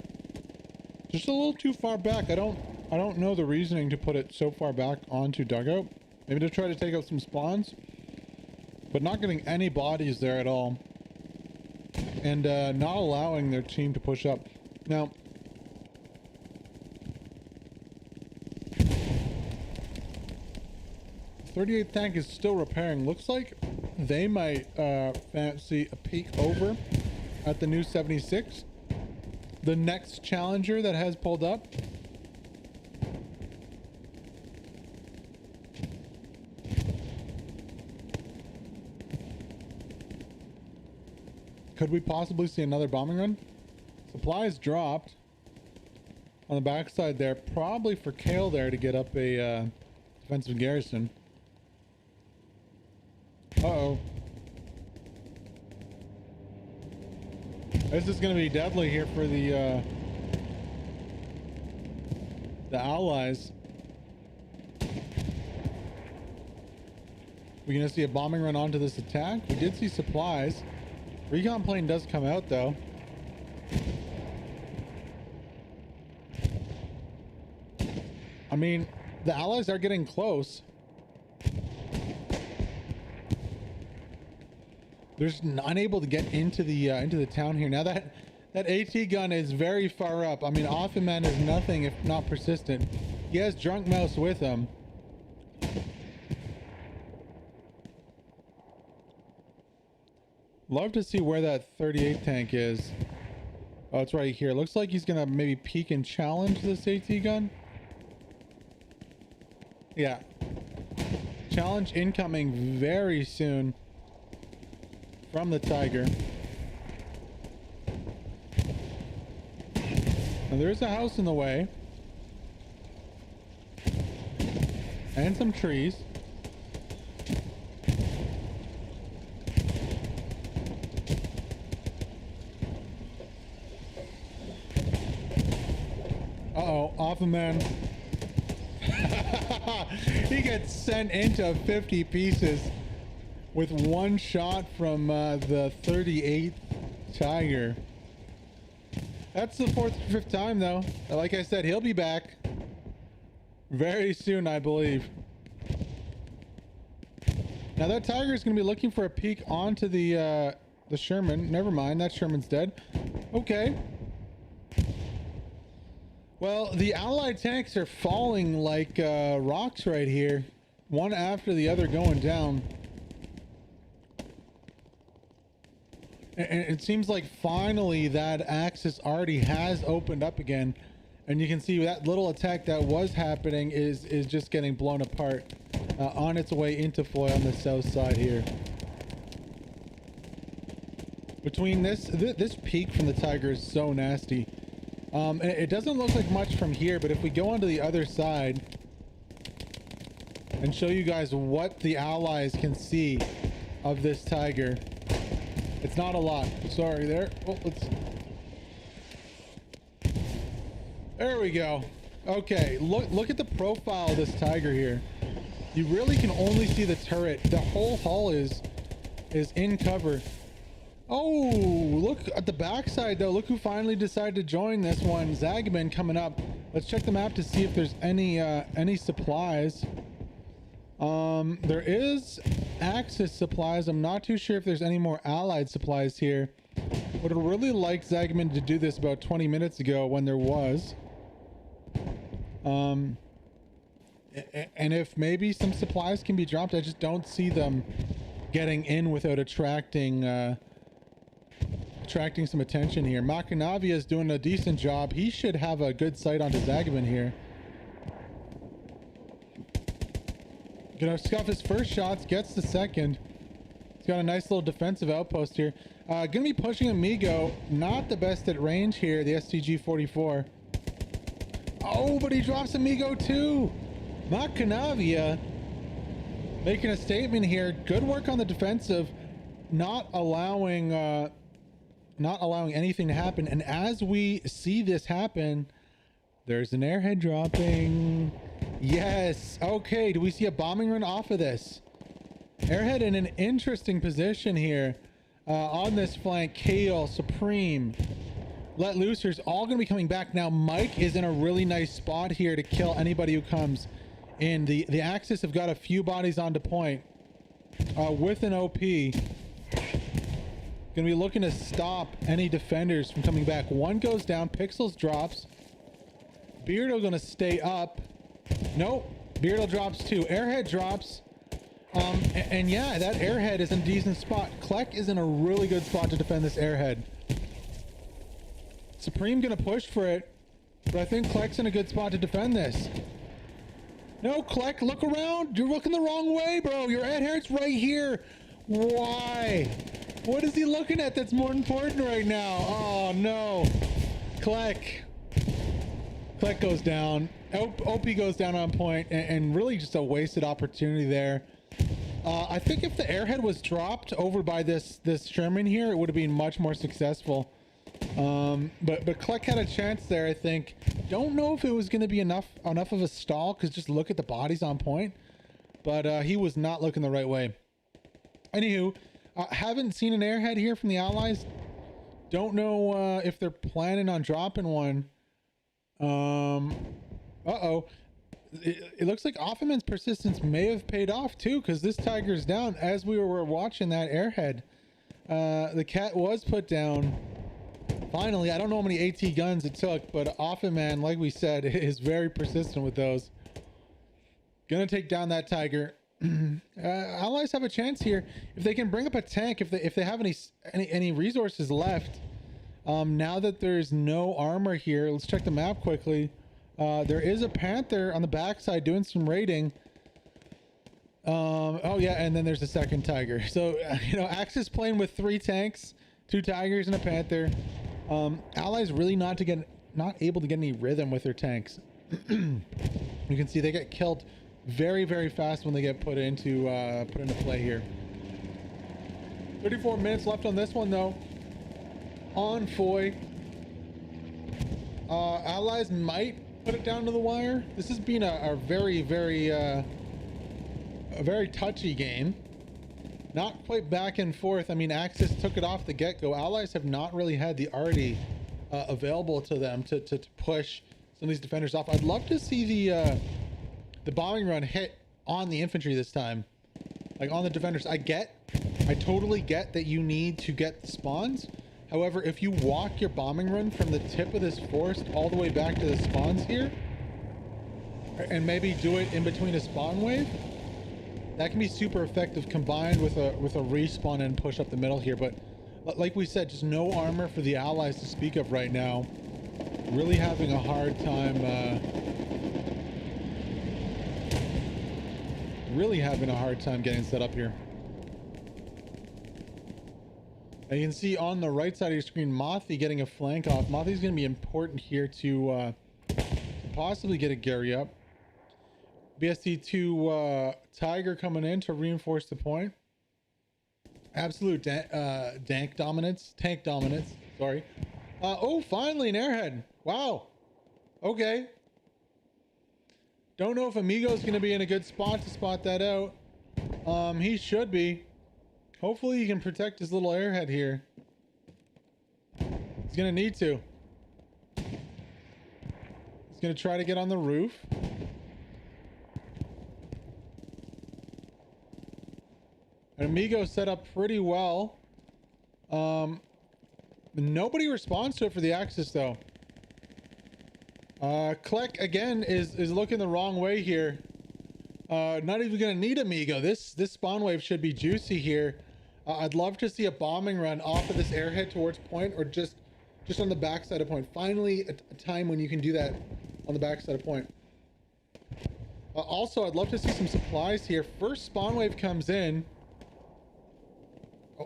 Just a little too far back. I don't know the reasoning to put it so far back onto dugout. Maybe to try to take out some spawns, but not getting any bodies there at all, and not allowing their team to push up. Now, the 38th tank is still repairing. Looks like they might fancy a peek over at the new 76, the next challenger that has pulled up. Could we possibly see another bombing run? Supplies dropped. on the backside there, probably for Kale there to get up a defensive garrison. Uh-oh. This is going to be deadly here for the Allies. We're going to see a bombing run onto this attack. We did see supplies. Recon plane does come out though. I mean, the Allies are getting close. They're just unable to get into the town here. Now that AT gun is very far up. I mean, Offenman is nothing if not persistent. He has Drunk Mouse with him. Love to see where that 38 tank is. Oh, it's right here. Looks like he's gonna maybe peek and challenge this AT gun. Yeah. Challenge incoming very soon from the Tiger. Now there's a house in the way. And some trees. Uh-oh, Offenman. He gets sent into 50 pieces with one shot from the 38th Tiger. That's the 4th or 5th time though. Like I said, he'll be back very soon, I believe. Now that Tiger is going to be looking for a peek onto the Sherman. Never mind, that Sherman's dead. Okay. Well, the Allied tanks are falling like rocks right here. One after the other going down. And it seems like finally that axis already has opened up again. And you can see that little attack that was happening is just getting blown apart on its way into Foy on the south side here. Between this peak from the Tiger is so nasty. It doesn't look like much from here, but if we go onto the other side and show you guys what the Allies can see of this Tiger, it's not a lot. Sorry there. Oh, there we go. Okay, look at the profile of this Tiger here. You really can only see the turret. The whole hull is in cover. Oh, look at the backside though. Look who finally decided to join this one. Zagman coming up. Let's check the map to see if there's any supplies. There is Axis supplies. I'm not too sure if there's any more Allied supplies here. Would have really liked Zagman to do this about 20 minutes ago when there was. And if maybe some supplies can be dropped, I just don't see them getting in without attracting some attention here. Makanavia is doing a decent job. He should have a good sight onto Zagman here. Gonna scuff his first shots, gets the second. He's got a nice little defensive outpost here. Gonna be pushing Amigo. Not the best at range here, the STG-44. Oh, but he drops Amigo too. Makanavia making a statement here. Good work on the defensive, not allowing anything to happen. And as we see this happen, there's an airhead dropping. Yes. Okay, do we see a bombing run off of this? Airhead in an interesting position here on this flank. Kale, Supreme, Let Looser's all going to be coming back now. Mike is in a really nice spot here to kill anybody who comes in. The Axis have got a few bodies onto point with an OP. Going to be looking to stop any defenders from coming back. One goes down. Pixels drops. Beardo going to stay up. Nope. Beardo drops too. Airhead drops. And yeah, that Airhead is in a decent spot. Kleck is in a really good spot to defend this Airhead. Supreme gonna push for it, but I think Kleck's in a good spot to defend this. No, Kleck, look around. You're looking the wrong way, bro. Your Airhead's right here. Why? What is he looking at that's more important right now? Oh no. Kleck. Click goes down. OP goes down on point, and really just a wasted opportunity there. I think if the airhead was dropped over by this Sherman here, it would have been much more successful. But Click had a chance there, I think. Don't know if it was going to be enough of a stall, because just look at the bodies on point. But he was not looking the right way. Anywho, haven't seen an airhead here from the Allies. Don't know if they're planning on dropping one. Uh-oh. It looks like Offerman's persistence may have paid off too, because this Tiger's down as we were watching that airhead. The cat was put down. Finally, I don't know how many AT guns it took, but Offerman, like we said, is very persistent with those. Gonna take down that Tiger. Allies have a chance here if they can bring up a tank, if they have any resources left. Now that there's no armor here, let's check the map quickly. There is a Panther on the backside doing some raiding. Oh yeah, and then there's a second Tiger. So you know, Axis playing with 3 tanks, 2 Tigers and a Panther. Allies really not able to get any rhythm with their tanks. You can see they get killed very, very fast when they get put into play here. 34 minutes left on this one though. On Foy. Allies might put it down to the wire. This has been a very, very touchy game. Not quite back and forth. I mean, Axis took it off the get-go. Allies have not really had the arty available to them to push some of these defenders off. I'd love to see the bombing run hit on the infantry this time, like on the defenders. I totally get that you need to get the spawns. However, if you walk your bombing run from the tip of this forest all the way back to the spawns here, and maybe do it in between a spawn wave, that can be super effective combined with a respawn and push up the middle here. But like we said, just no armor for the Allies to speak of right now. Really having a hard time getting set up here. Now you can see on the right side of your screen, Mothy getting a flank off. Mothy's going to be important here to possibly get a Gary up. BST2 Tiger coming in to reinforce the point. Absolute tank dominance, sorry. Oh, finally an airhead. Wow. Okay. Don't know if Amigo's going to be in a good spot to spot that out. He should be. Hopefully he can protect his little airhead here. He's going to need to. He's going to try to get on the roof. And Amigo set up pretty well. Nobody responds to it for the Axis though. Kleck again is looking the wrong way here. Not even gonna need Amigo. This spawn wave should be juicy here. I'd love to see a bombing run off of this airhead towards point, or just on the backside of point. Finally a time when you can do that on the backside of point. Also, I'd love to see some supplies here. First spawn wave comes in.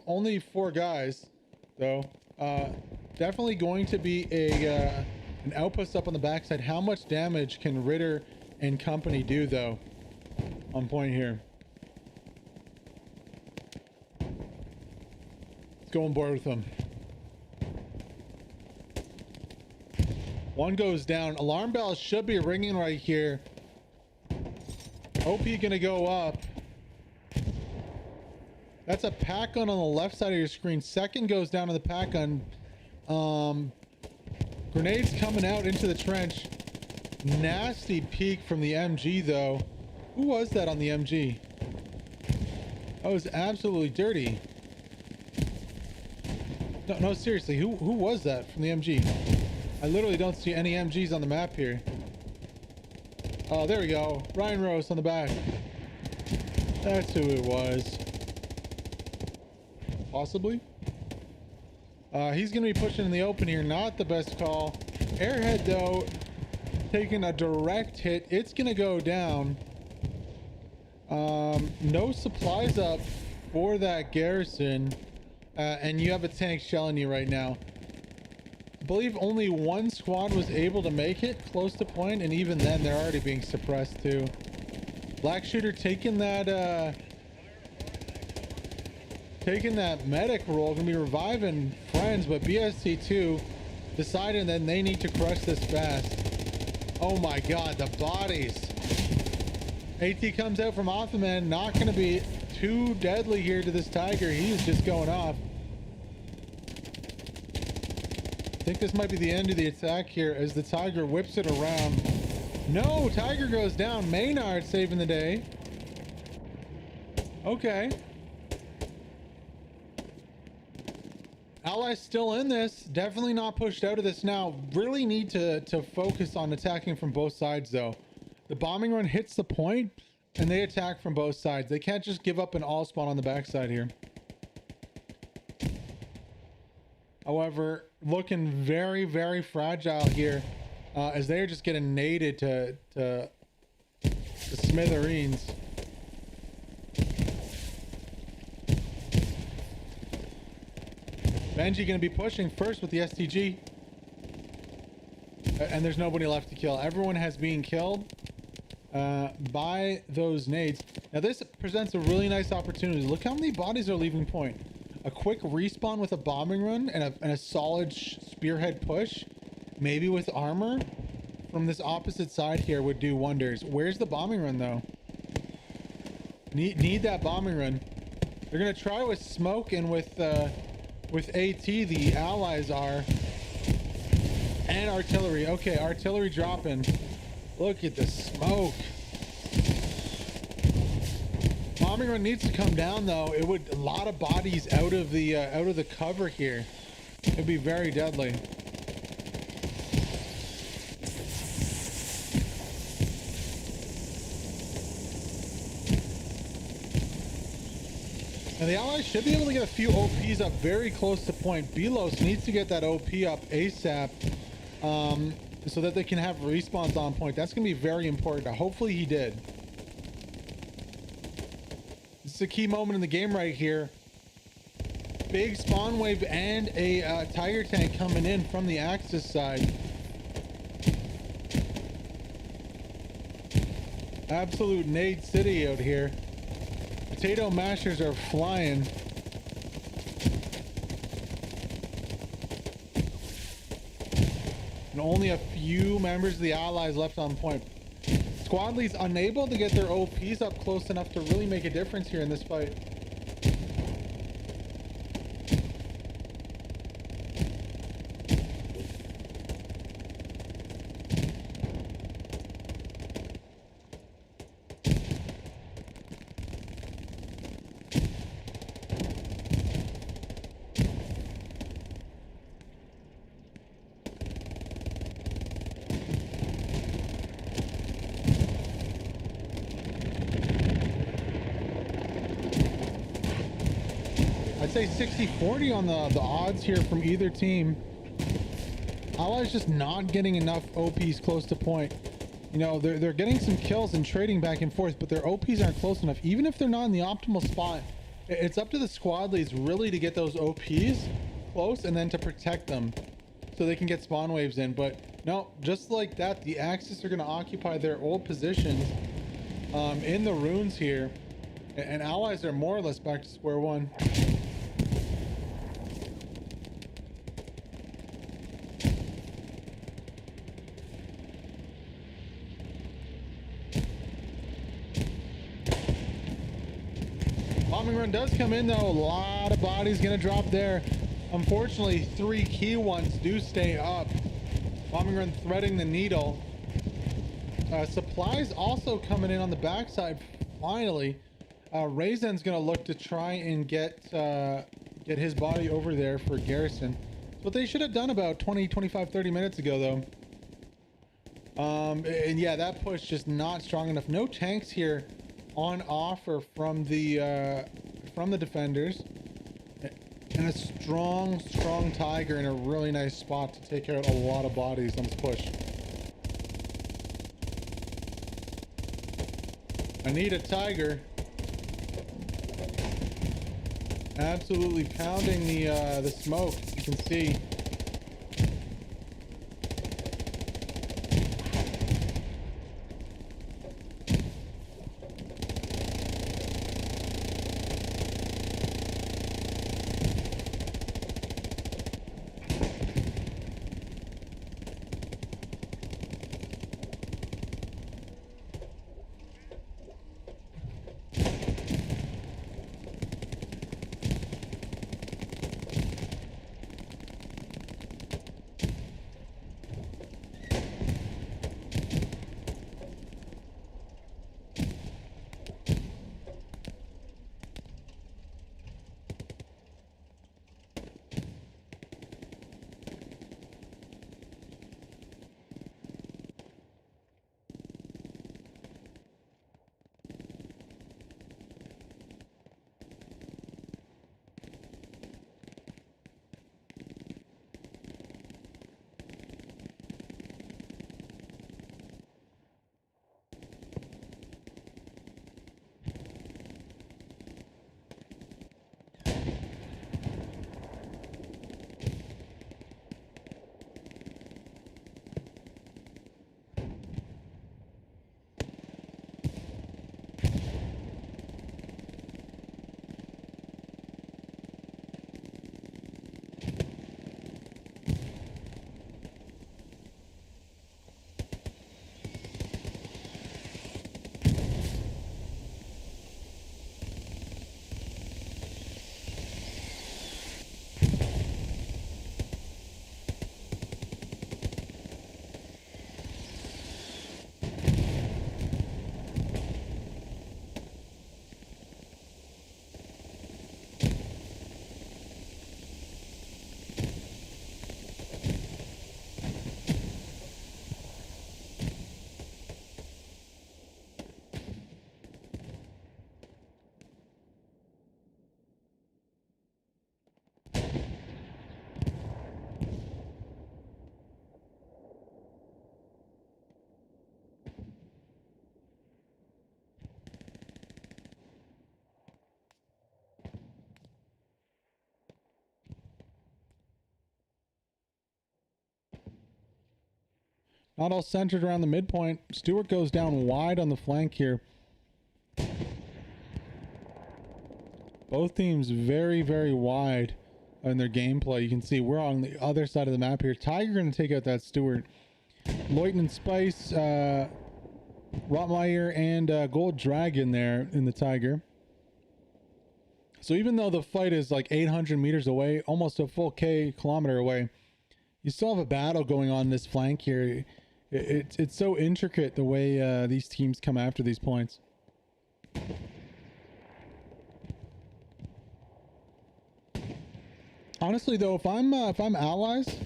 Only 4 guys though. Definitely going to be an outpost up on the backside. How much damage can Ritter and company do though on point here? Let's go on board with them. One goes down. Alarm bells should be ringing right here. OP gonna go up. That's a pack gun on the left side of your screen. Second goes down to the pack gun. Grenades coming out into the trench. Nasty peek from the MG though. Who was that on the MG? That was absolutely dirty. No, seriously, who was that from the MG? I literally don't see any MGs on the map here. Oh, there we go. Ryan Rose on the back. That's who it was. Possibly. He's going to be pushing in the open here. Not the best call. Airhead, though, taking a direct hit. It's going to go down. No supplies up for that garrison. And you have a tank shelling you right now. believe only one squad was able to make it close to point, and even then they're already being suppressed too. Black Shooter taking that medic role, gonna be reviving friends, but BST2 deciding that they need to crush this fast. Oh my god, the bodies. AT comes out from off the man, not gonna be too deadly here to this Tiger. He's just going off. I think this might be the end of the attack here as the Tiger whips it around. No, Tiger goes down. Maynard saving the day. Okay. Allies still in this. Definitely not pushed out of this now. Really need to focus on attacking from both sides though. The bombing run hits the point and they attack from both sides. They can't just give up an all spawn on the backside here. However, looking very, very fragile here as they're just getting naded to smithereens. Benji gonna be pushing first with the STG. And there's nobody left to kill. Everyone has been killed by those nades. Now this presents a really nice opportunity. Look how many bodies are leaving point. A quick respawn with a bombing run and a solid spearhead push, maybe with armor from this opposite side here, would do wonders. Where's the bombing run though? Need that bombing run. They're gonna try with smoke and with AT, the allies are, and artillery. Okay, artillery dropping. Look at the smoke. Bombing run needs to come down though. It would, a lot of bodies out of the cover here. It'd be very deadly. And the allies should be able to get a few OPs up very close to point. Belos needs to get that OP up ASAP so that they can have respawns on point. That's going to be very important. Hopefully he did. This is a key moment in the game right here. Big spawn wave and a Tiger tank coming in from the Axis side. Absolute nade city out here. Potato mashers are flying. And only a few members of the allies left on point. Squad leads unable to get their OPs up close enough to really make a difference here in this fight. I'd say 60-40 on the odds here from either team. Allies just not getting enough OPs close to point. You know, they're getting some kills and trading back and forth, but their OPs aren't close enough. Even if they're not in the optimal spot, it's up to the squad leads really to get those OPs close and then to protect them so they can get spawn waves in. But no, just like that, the Axis are going to occupy their old positions in the ruins here, and allies are more or less back to square one. Bombing run does come in though. A lot of bodies gonna drop there. Unfortunately, 3 key ones do stay up. Bombing run threading the needle. Supplies also coming in on the backside. Finally, Raisin's gonna look to try and get his body over there for Garrison. What they should have done about 20, 25, 30 minutes ago though. And yeah, that push just not strong enough. No tanks here on offer from the defenders, and a strong Tiger in a really nice spot to take out a lot of bodies on this push. I need a Tiger. Absolutely pounding the smoke, you can see. Not all centered around the midpoint. Stewart goes down wide on the flank here. Both teams very, very wide in their gameplay. You can see we're on the other side of the map here. Tiger going to take out that Stewart. Leuchten and Spice, Rottmeier, and Gold Dragon there in the Tiger. So even though the fight is like 800 meters away, almost a full kilometer away, you still have a battle going on this flank here. It's so intricate the way these teams come after these points. Honestly, though, if I'm allies,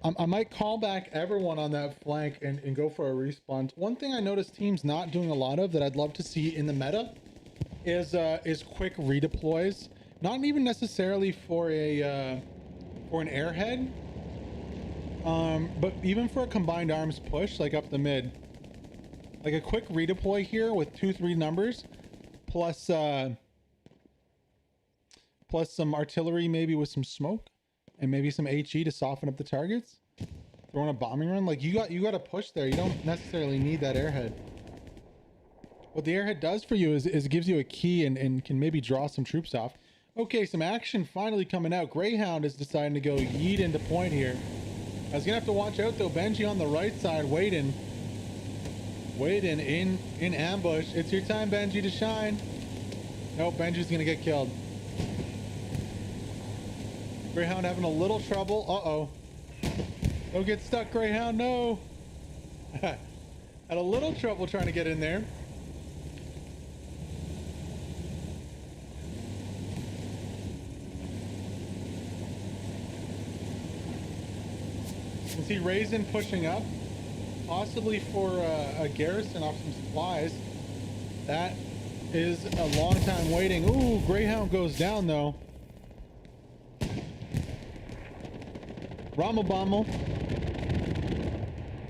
I might call back everyone on that flank and go for a respawn. One thing I noticed teams not doing a lot of that I'd love to see in the meta is quick redeploys. Not even necessarily for an airhead, but even for a combined arms push, like up the mid. Like a quick redeploy here with 2-3 numbers, plus some artillery, maybe with some smoke, and maybe some HE to soften up the targets. Throwing a bombing run, like you got to push there. You don't necessarily need that airhead. What the airhead does for you is it gives you a key and can maybe draw some troops off. Okay, some action finally coming out. Greyhound is deciding to go yeet into point here. I was gonna have to watch out though. Benji on the right side, waiting in ambush. It's your time, Benji, to shine. Nope, Benji's gonna get killed. Greyhound having a little trouble. Uh-oh. Don't get stuck, Greyhound, no. Had a little trouble trying to get in there. You can see Raisin pushing up, possibly for a garrison off some supplies. That is a long time waiting. Ooh, Greyhound goes down though. Rommel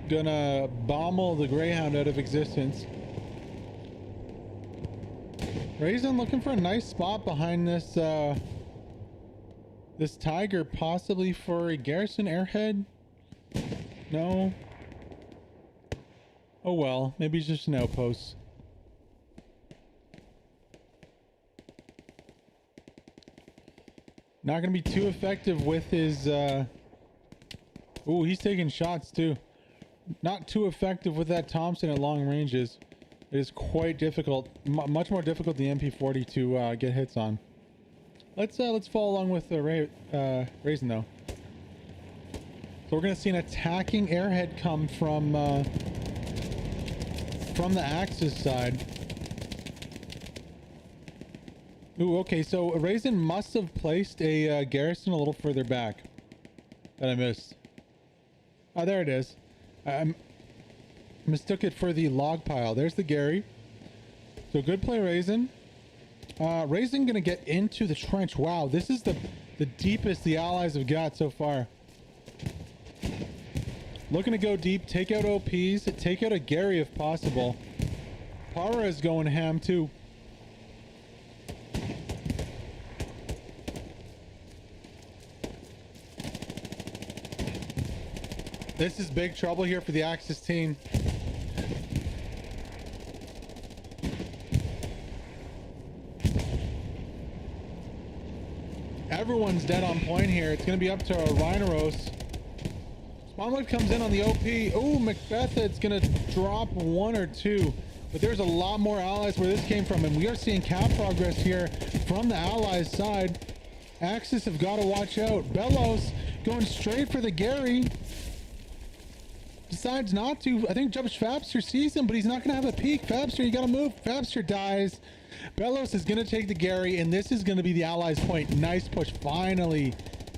gonna bommel the Greyhound out of existence. Raisin looking for a nice spot behind this this Tiger, possibly for a garrison airhead. No. Oh well, maybe it's just an outpost. Not gonna be too effective with his ooh, he's taking shots too. Not too effective with that Thompson at long ranges. It is quite difficult, much more difficult than the MP40 to get hits on. Let's follow along with the Raisin though. So we're gonna see an attacking airhead come from the Axis side. Ooh, okay, so Raisin must have placed a garrison a little further back that I missed. Oh, there it is. I mistook it for the log pile. There's the Gary. So good play, Raisin. Raisin gonna get into the trench. Wow, this is the deepest the Allies have got so far. Looking to go deep, take out OPs, take out a Gary if possible. Para is going ham too. This is big trouble here for the Axis team. Everyone's dead on point here. It's going to be up to Rhinoros. Spawnlight comes in on the OP. Oh, Macbeth's going to drop one or two. But there's a lot more allies where this came from. And we are seeing cap progress here from the allies side. Axis have got to watch out. Bellows going straight for the Gary. Decides not to. I think Jumps Fabster sees him, but he's not going to have a peek. Fabster, you got to move. Fabster dies. Bellows is going to take the Gary, and this is going to be the Allies' point. Nice push finally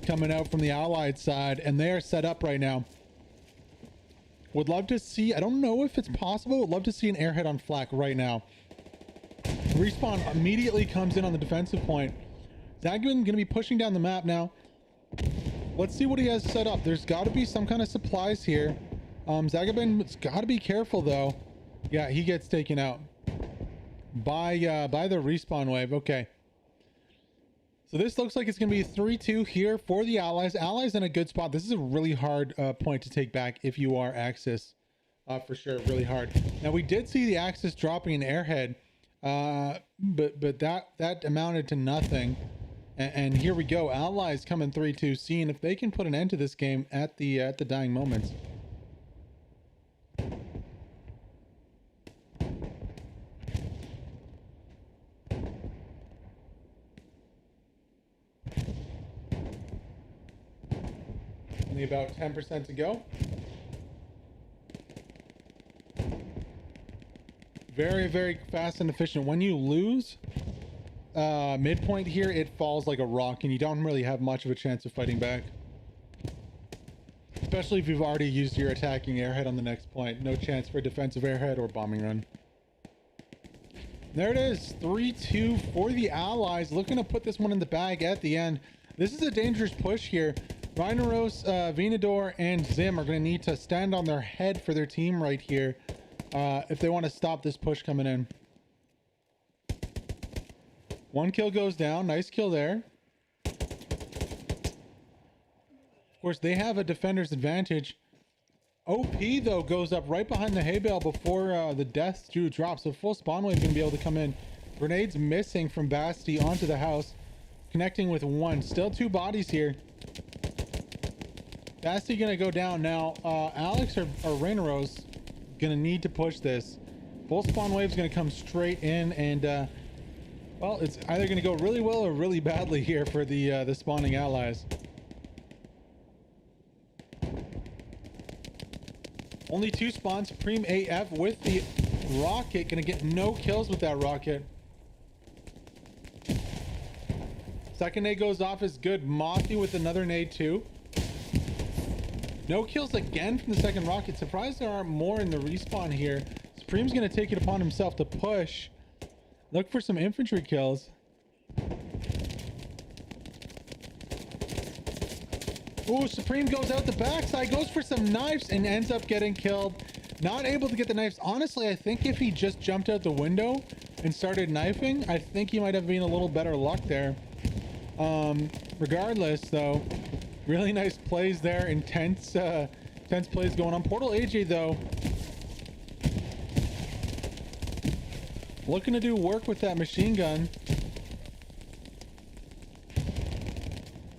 coming out from the Allied side, and they are set up right now. Would love to see, I don't know if it's possible, would love to see an airhead on flak right now. Respawn immediately comes in on the defensive point. Zagabin going to be pushing down the map now. Let's see what he has set up. There's got to be some kind of supplies here. Zagabin's got to be careful though. Yeah, he gets taken out by the respawn wave. Okay. So this looks like it's going to be 3-2 here for the Allies. Allies in a good spot. This is a really hard point to take back if you are Axis, for sure. Really hard. Now we did see the Axis dropping an airhead, but that amounted to nothing. And here we go. Allies coming 3-2, seeing if they can put an end to this game at the dying moments. Only about 10% to go. Very, very fast and efficient. When you lose midpoint here, it falls like a rock and you don't really have much of a chance of fighting back. Especially if you've already used your attacking airhead on the next point. No chance for a defensive airhead or bombing run. There it is. 3-2 for the Allies. Looking to put this one in the bag at the end. This is a dangerous push here. Rhinoros, Venador, and Zim are going to need to stand on their head for their team right here if they want to stop this push coming in. One kill goes down. Nice kill there. Of course, they have a defender's advantage. OP, though, goes up right behind the hay bale before the death do drop. So full spawn wave is going to be able to come in. Grenades missing from Basti onto the house. Connecting with one. Still two bodies here. Basti going to go down. Now, Alex or Reynaros going to need to push this. Full spawn wave is going to come straight in and... well, it's either going to go really well or really badly here for the spawning Allies. Only two spawns. Supreme AF with the rocket. Going to get no kills with that rocket. Second nade goes off is good. Mothy with another nade too. No kills again from the second rocket. Surprised there aren't more in the respawn here. Supreme's going to take it upon himself to push. Look for some infantry kills. Ooh, Supreme goes out the backside, goes for some knives and ends up getting killed. Not able to get the knives. Honestly, I think if he just jumped out the window and started knifing, I think he might have been a little better luck there. Regardless, though, really nice plays there. Intense plays going on. Portal AJ, though, looking to do work with that machine gun.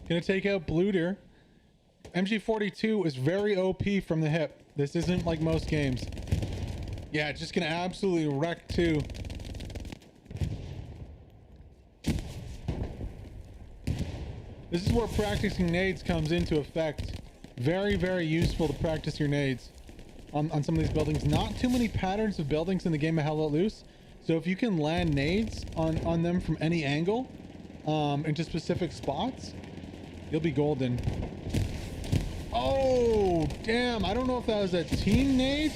Gonna take out Bluter. MG42 is very OP from the hip. This isn't like most games. Yeah, just gonna absolutely wreck too. This is where practicing nades comes into effect. Very, very useful to practice your nades on some of these buildings. Not too many patterns of buildings in the game of Hell Let Loose. So if you can land nades on them from any angle, into specific spots, you'll be golden. Oh, damn. I don't know if that was a team nade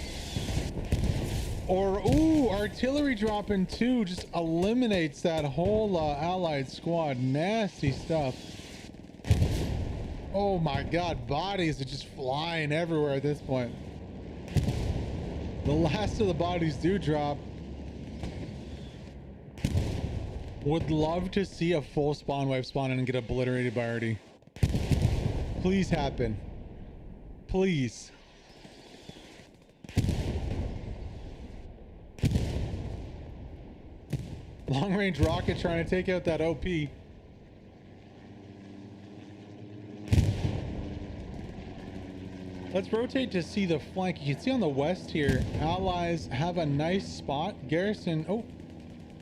or, ooh, artillery dropping too. Just eliminates that whole allied squad. Nasty stuff. Oh my God, bodies are just flying everywhere at this point. The last of the bodies do drop. Would love to see a full spawn wave spawn in and get obliterated by Artie. Please happen. Please. Long range rocket trying to take out that OP. Let's rotate to see the flank. You can see on the west here, Allies have a nice spot. Garrison, oh,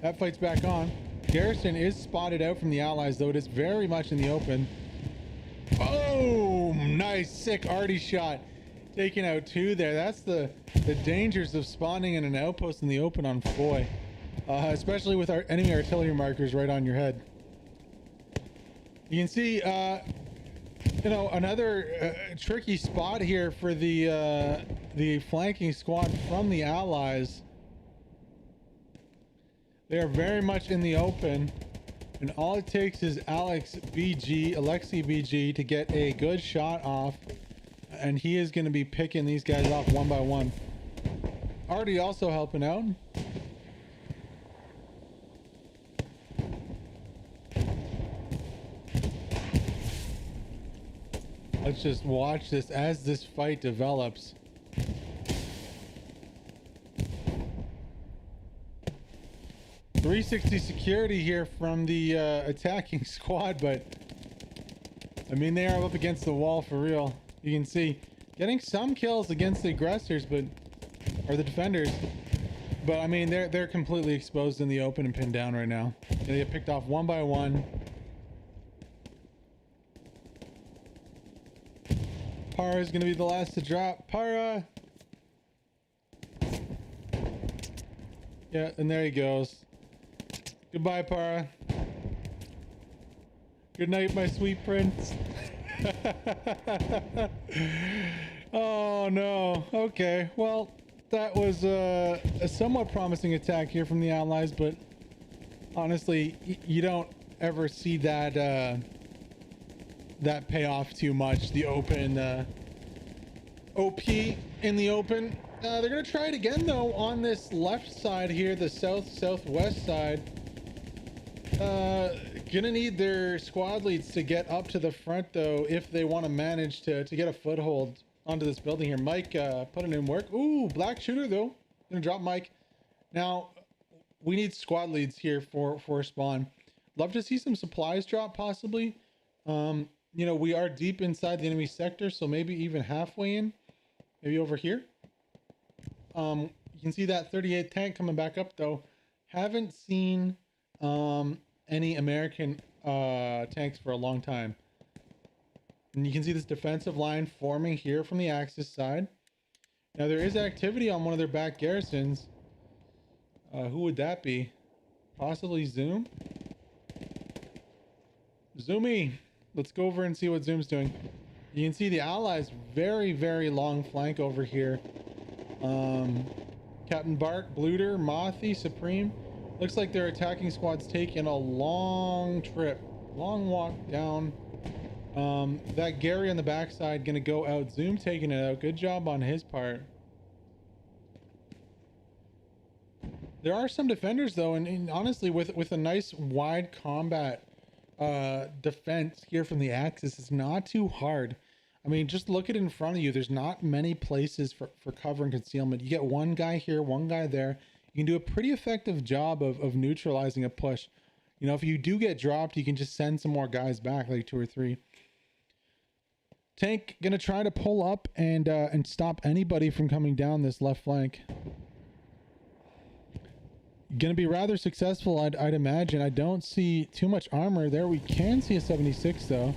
that fight's back on. Garrison is spotted out from the Allies, though it is very much in the open. Oh, nice, sick Artie shot. Taking out two there. That's the dangers of spawning in an outpost in the open on Foy. Especially with our enemy artillery markers right on your head. You can see, you know, another tricky spot here for the flanking squad from the Allies. They are very much in the open, and all it takes is Alexei BG to get a good shot off, and he is going to be picking these guys off one by one. Artie also helping out. Let's just watch this as this fight develops. .360 security here from the attacking squad, but I mean, they are up against the wall for real. You can see getting some kills against the aggressors, or the defenders, but I mean, they're completely exposed in the open and pinned down right now. They get picked off one by one. Para is going to be the last to drop. Para! Yeah, and there he goes. Goodbye, Para. Good night, my sweet prince. Oh, no. Okay, well, that was a somewhat promising attack here from the Allies, but honestly, you don't ever see that that pay off too much. The open OP in the open. They're gonna try it again though on this left side here, the southwest side. Gonna need their squad leads to get up to the front though if they want to manage to get a foothold onto this building here. Mike putting in work. Ooh, black shooter though. Gonna drop Mike. Now we need squad leads here for spawn. Love to see some supplies drop possibly. You know, we are deep inside the enemy sector, so maybe even halfway in, maybe over here. You can see that 38 tank coming back up though. Haven't seen any American tanks for a long time. And you can see this defensive line forming here from the Axis side. Now there is activity on one of their back garrisons. Who would that be? Possibly Zoom? Zoomy! Let's go over and see what Zoom's doing. You can see the Allies very, very long flank over here. Captain Bark, Bluter, Mothy, Supreme. Looks like their attacking squad's taking a long trip. Long walk down. That Gary on the backside gonna go out. Zoom taking it out. Good job on his part. There are some defenders though, and honestly with a nice wide combat defense here from the Axis, is not too hard. I mean, just look at it in front of you. There's not many places for cover and concealment. You get one guy here, one guy there. You can do a pretty effective job of neutralizing a push. You know, if you do get dropped, you can just send some more guys back, like 2 or 3. Tank gonna try to pull up and stop anybody from coming down this left flank. Gonna be rather successful, I'd imagine. I don't see too much armor there. We can see a 76 though.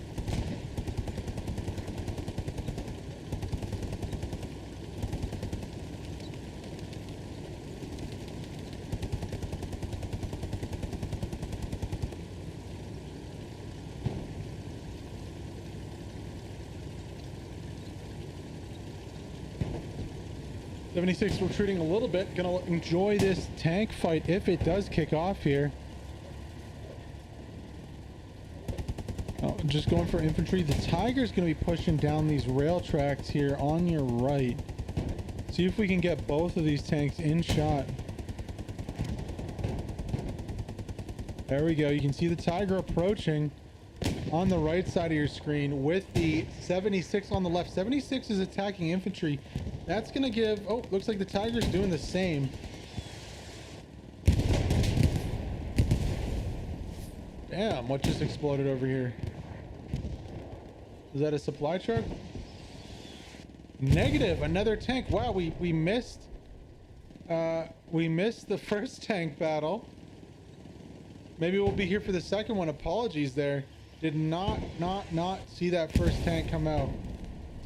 .76 retreating a little bit. Gonna enjoy this tank fight if it does kick off here. Oh, just going for infantry. The Tiger's gonna be pushing down these rail tracks here on your right. See if we can get both of these tanks in shot. There we go. You can see the Tiger approaching on the right side of your screen with the 76 on the left. 76 is attacking infantry. That's gonna give, oh, looks like the Tiger's doing the same. Damn, what just exploded over here? Is that a supply truck? Negative, another tank. Wow, we missed the first tank battle. Maybe we'll be here for the second one. Apologies there. Did not see that first tank come out.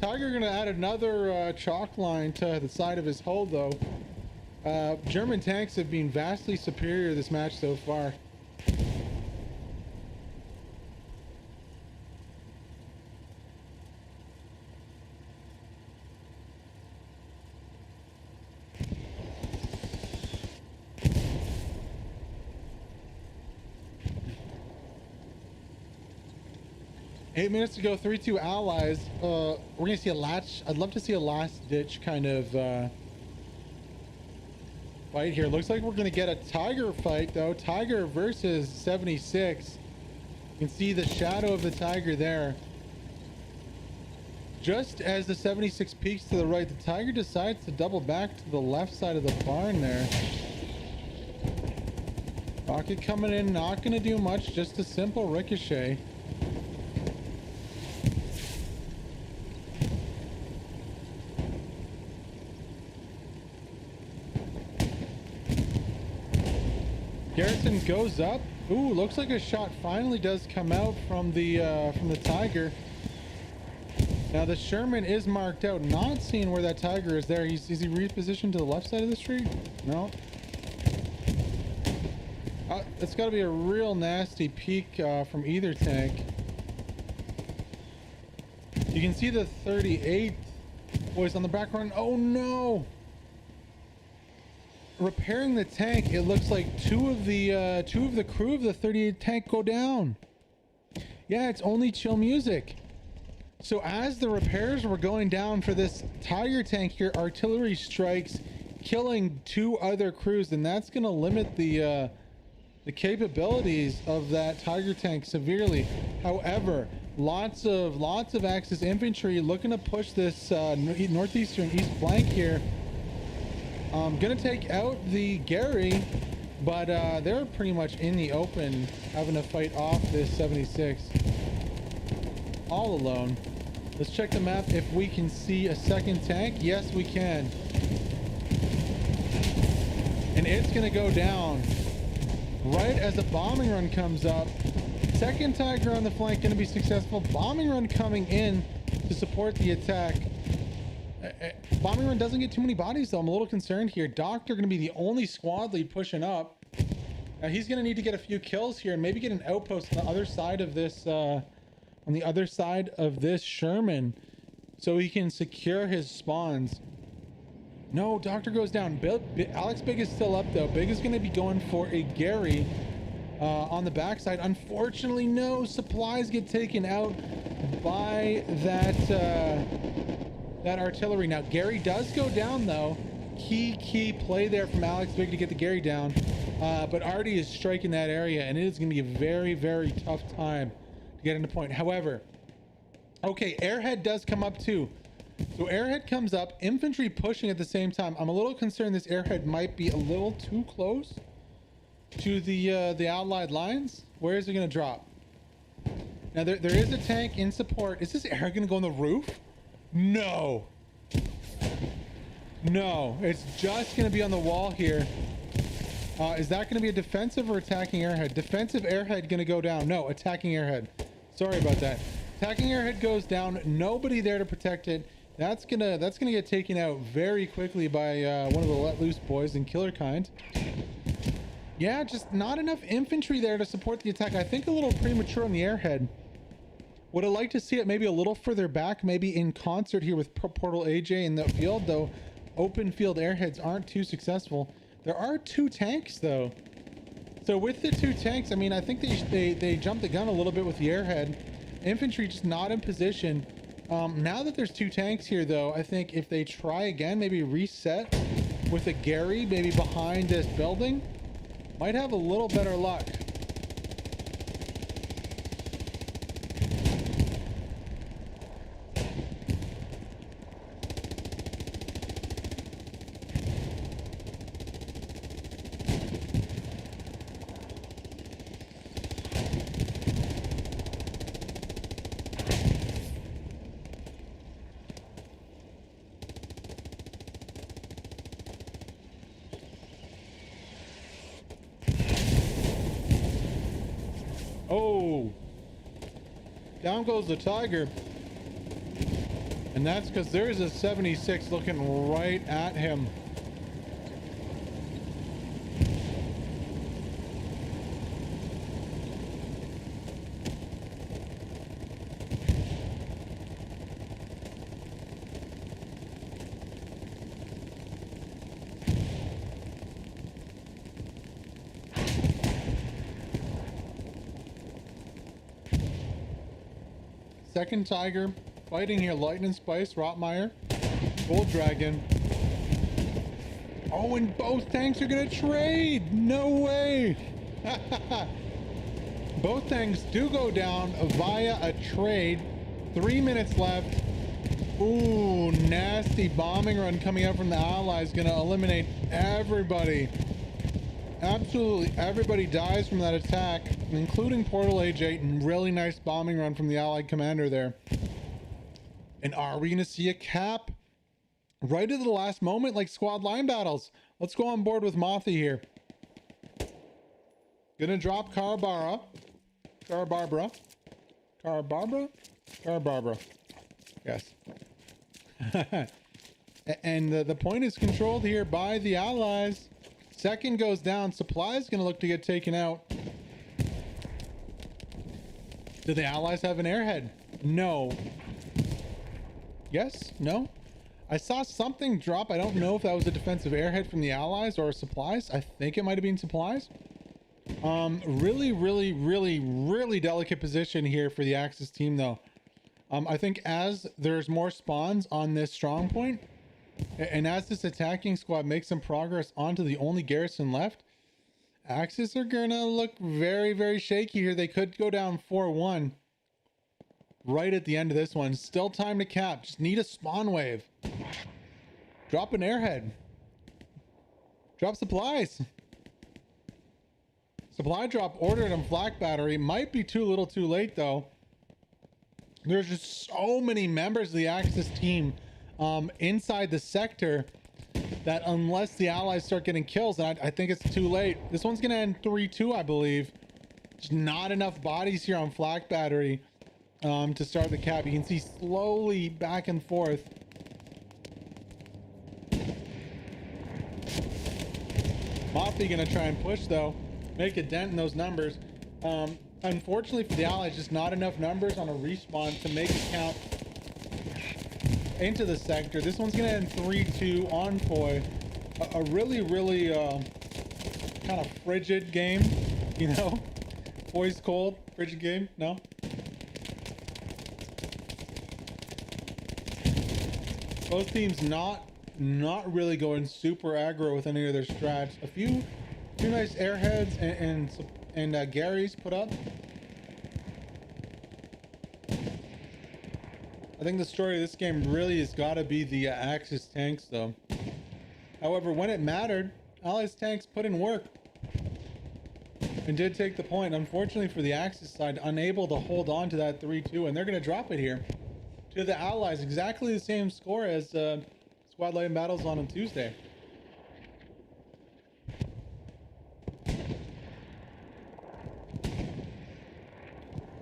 Tiger gonna add another chalk line to the side of his hull though. German tanks have been vastly superior this match so far. Eight minutes to go, 3-2 Allies. We're gonna see a latch. I'd love to see a last ditch kind of fight here. Looks like we're gonna get a Tiger fight though. Tiger versus 76. You can see the shadow of the Tiger there. Just as the 76 peeks to the right, the Tiger decides to double back to the left side of the barn there. Rocket coming in, not going to do much, just a simple ricochet. Garrison goes up. Ooh, looks like a shot finally does come out from the Tiger. Now the Sherman is marked out. Not seeing where that Tiger is there. Is he repositioned to the left side of the street? No. It's got to be a real nasty peek from either tank. You can see the 38 boys on the back run. Oh no! Repairing the tank, it looks like two of the crew of the 38 tank go down. Yeah, it's only chill music. So as the repairs were going down for this Tiger tank here, artillery strikes killing 2 other crews, and that's going to limit the capabilities of that Tiger tank severely. However, lots of Axis infantry looking to push this northeastern east flank here. Gonna take out the Gary, but they're pretty much in the open, having to fight off this 76 all alone. Let's check the map if we can see a second tank. Yes, we can. And it's gonna go down right as the bombing run comes up. Second Tiger on the flank gonna be successful. Bombing run coming in to support the attack. Bombing run doesn't get too many bodies though. I'm a little concerned here. Doctor gonna be the only squad lead pushing up. Now he's gonna need to get a few kills here and maybe get an outpost on the other side of this Sherman so he can secure his spawns. No, Doctor goes down. Alex Big is still up though. Big is gonna be going for a Gary on the backside. Unfortunately, no, supplies get taken out by that artillery. Now Gary does go down though. Key play there from Alex Big to get the Gary down, but Artie is striking that area and it is going to be a very, very tough time to get into point. However, okay, Airhead does come up too. So Airhead comes up, infantry pushing at the same time. I'm a little concerned this Airhead might be a little too close to the allied lines. Where is it going to drop? Now there is a tank in support. Is this Airhead going to go on the roof? No, it's just going to be on the wall here. Is that going to be a defensive or attacking Airhead? Defensive Airhead going to go down. No, attacking Airhead. Sorry about that. Attacking Airhead goes down. Nobody there to protect it. That's gonna get taken out very quickly by one of the let loose boys in Killer Kind. Yeah, just not enough infantry there to support the attack. I think a little premature on the Airhead. Would have liked to see it maybe a little further back, maybe in concert here with Portal AJ in the field, though open field Airheads aren't too successful. There are 2 tanks though. So with the 2 tanks, I mean, I think they jumped the gun a little bit with the Airhead. Infantry just not in position. Now that there's 2 tanks here though, I think if they try again, maybe reset with a Gary, maybe behind this building, might have a little better luck. Oh, down goes the Tiger, and that's because there's a 76 looking right at him. Second Tiger fighting here. Lightning Spice, Rotmeyer, Gold Dragon. Oh, and both tanks are gonna trade. No way. Both tanks do go down via a trade. 3 minutes left. Ooh, nasty bombing run coming out from the Allies. Gonna eliminate everybody. Absolutely everybody dies from that attack, including Portal Age 8, and really nice bombing run from the Allied commander there. And are we gonna see a cap right at the last moment like squad line battles? Let's go on board with Mothi here. Gonna drop Carabara. Yes. And the point is controlled here by the Allies. Second goes down. Supply is going to look to get taken out. Do the Allies have an airhead? No. Yes? No? I saw something drop. I don't know if that was a defensive airhead from the Allies or supplies. I think it might have been supplies. Really delicate position here for the Axis team, though. I think as there's more spawns on this strong point, and as this attacking squad makes some progress onto the only garrison left, Axis are gonna look very shaky here. They could go down 4-1 right at the end of this one. Still time to cap. Just need a spawn wave. Drop an airhead. Drop supplies. Supply drop ordered on flak battery. Might be too little too late though. There's just so many members of the Axis team inside the sector that unless the Allies start getting kills, and I think it's too late. This one's gonna end 3-2, I believe. Just not enough bodies here on flak battery to start the cap. You can see slowly back and forth. Mothi gonna try and push though, make a dent in those numbers. Unfortunately for the Allies, just not enough numbers on a respawn to make it count into the sector. This one's gonna end 3-2 on Foy. A really kind of frigid game, you know? Foy's cold, frigid game, no? Both teams not really going super aggro with any of their strats. A few nice airheads and Gary's put up. I think the story of this game really has got to be the Axis tanks though. However, when it mattered, Allies tanks put in work and did take the point. Unfortunately for the Axis side, unable to hold on to that 3-2, and they're going to drop it here to the Allies. Exactly the same score as Squad Lane battles on Tuesday.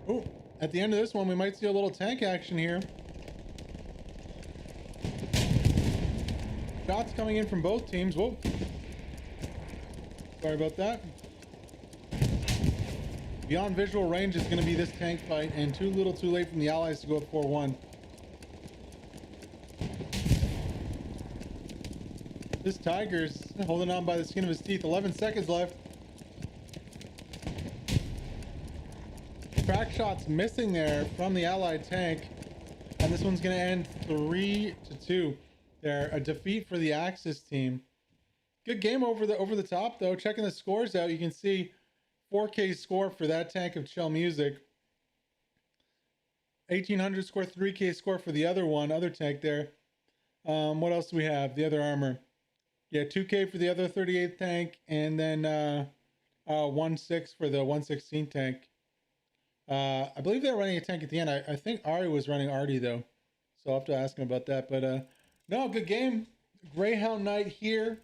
Oh, at the end of this one, we might see a little tank action here. Shots coming in from both teams. Whoa. Sorry about that. Beyond visual range is going to be this tank fight, and too little too late from the Allies to go up 4-1. This Tiger's holding on by the skin of his teeth. 11 seconds left. Crack shots missing there from the Allied tank, and this one's going to end 3-2. There, a defeat for the Axis team. Good game over the top though. Checking the scores out, you can see 4K score for that tank of Chill Music. 1800 score, 3K score for the other tank there. What else do we have? The other armor. Yeah, 2K for the other 38th tank, and then 1.6 for the 116 tank. I believe they're running a tank at the end. I think Ari was running Artie though, so I'll have to ask him about that. But no, good game. Greyhound night here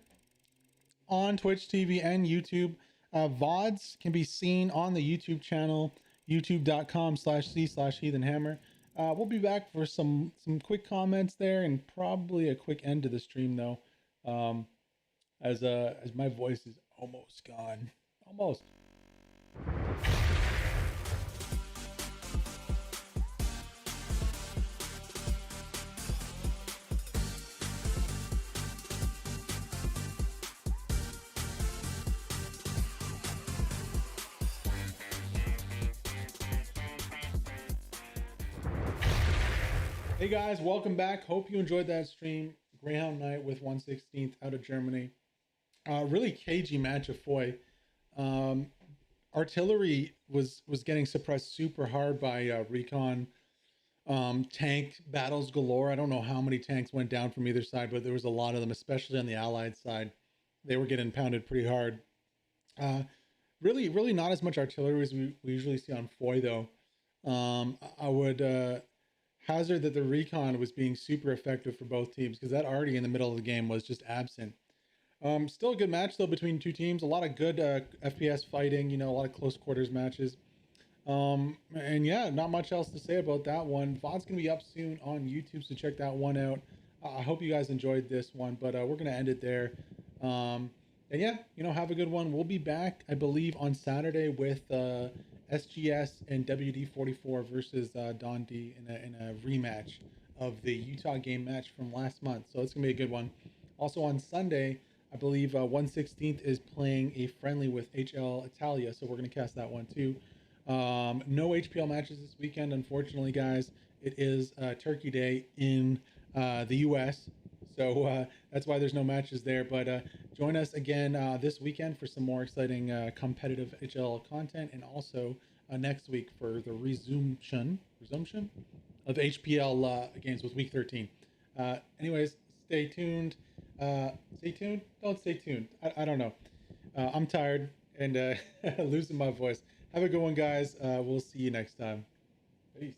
on Twitch TV and YouTube. VODs can be seen on the YouTube channel, youtube.com/c/heathenhammer. We'll be back for some quick comments there, and probably a quick end to the stream though, as my voice is almost gone. Almost. Hey guys, welcome back. Hope you enjoyed that stream. Greyhound night with 116th out of Germany. Really cagey match of Foy. Artillery was getting suppressed super hard by Recon. Tank battles galore. I don't know how many tanks went down from either side, but there was a lot of them, especially on the Allied side. They were getting pounded pretty hard. Uh, really not as much artillery as we usually see on Foy, though. I would hazard that the recon was being super effective for both teams, because that already in the middle of the game was just absent. Still a good match, though, between two teams. A lot of good FPS fighting, a lot of close quarters matches. And yeah, not much else to say about that one. VOD's gonna be up soon on YouTube, so check that one out. I hope you guys enjoyed this one, but we're gonna end it there. And yeah, have a good one. We'll be back, I believe, on Saturday with SGS and WD44 versus Don D in a rematch of the Utah game match from last month. So it's gonna be a good one. Also on Sunday, I believe 116th is playing a friendly with HL Italia, so we're gonna cast that one too. No HPL matches this weekend, unfortunately, guys. It is Turkey Day in the US, so that's why there's no matches there. But join us again this weekend for some more exciting competitive HL content, and also next week for the resumption of HPL games with Week 13. Anyways, stay tuned. Stay tuned? Don't stay tuned. I don't know. I'm tired and losing my voice. Have a good one, guys. We'll see you next time. Peace.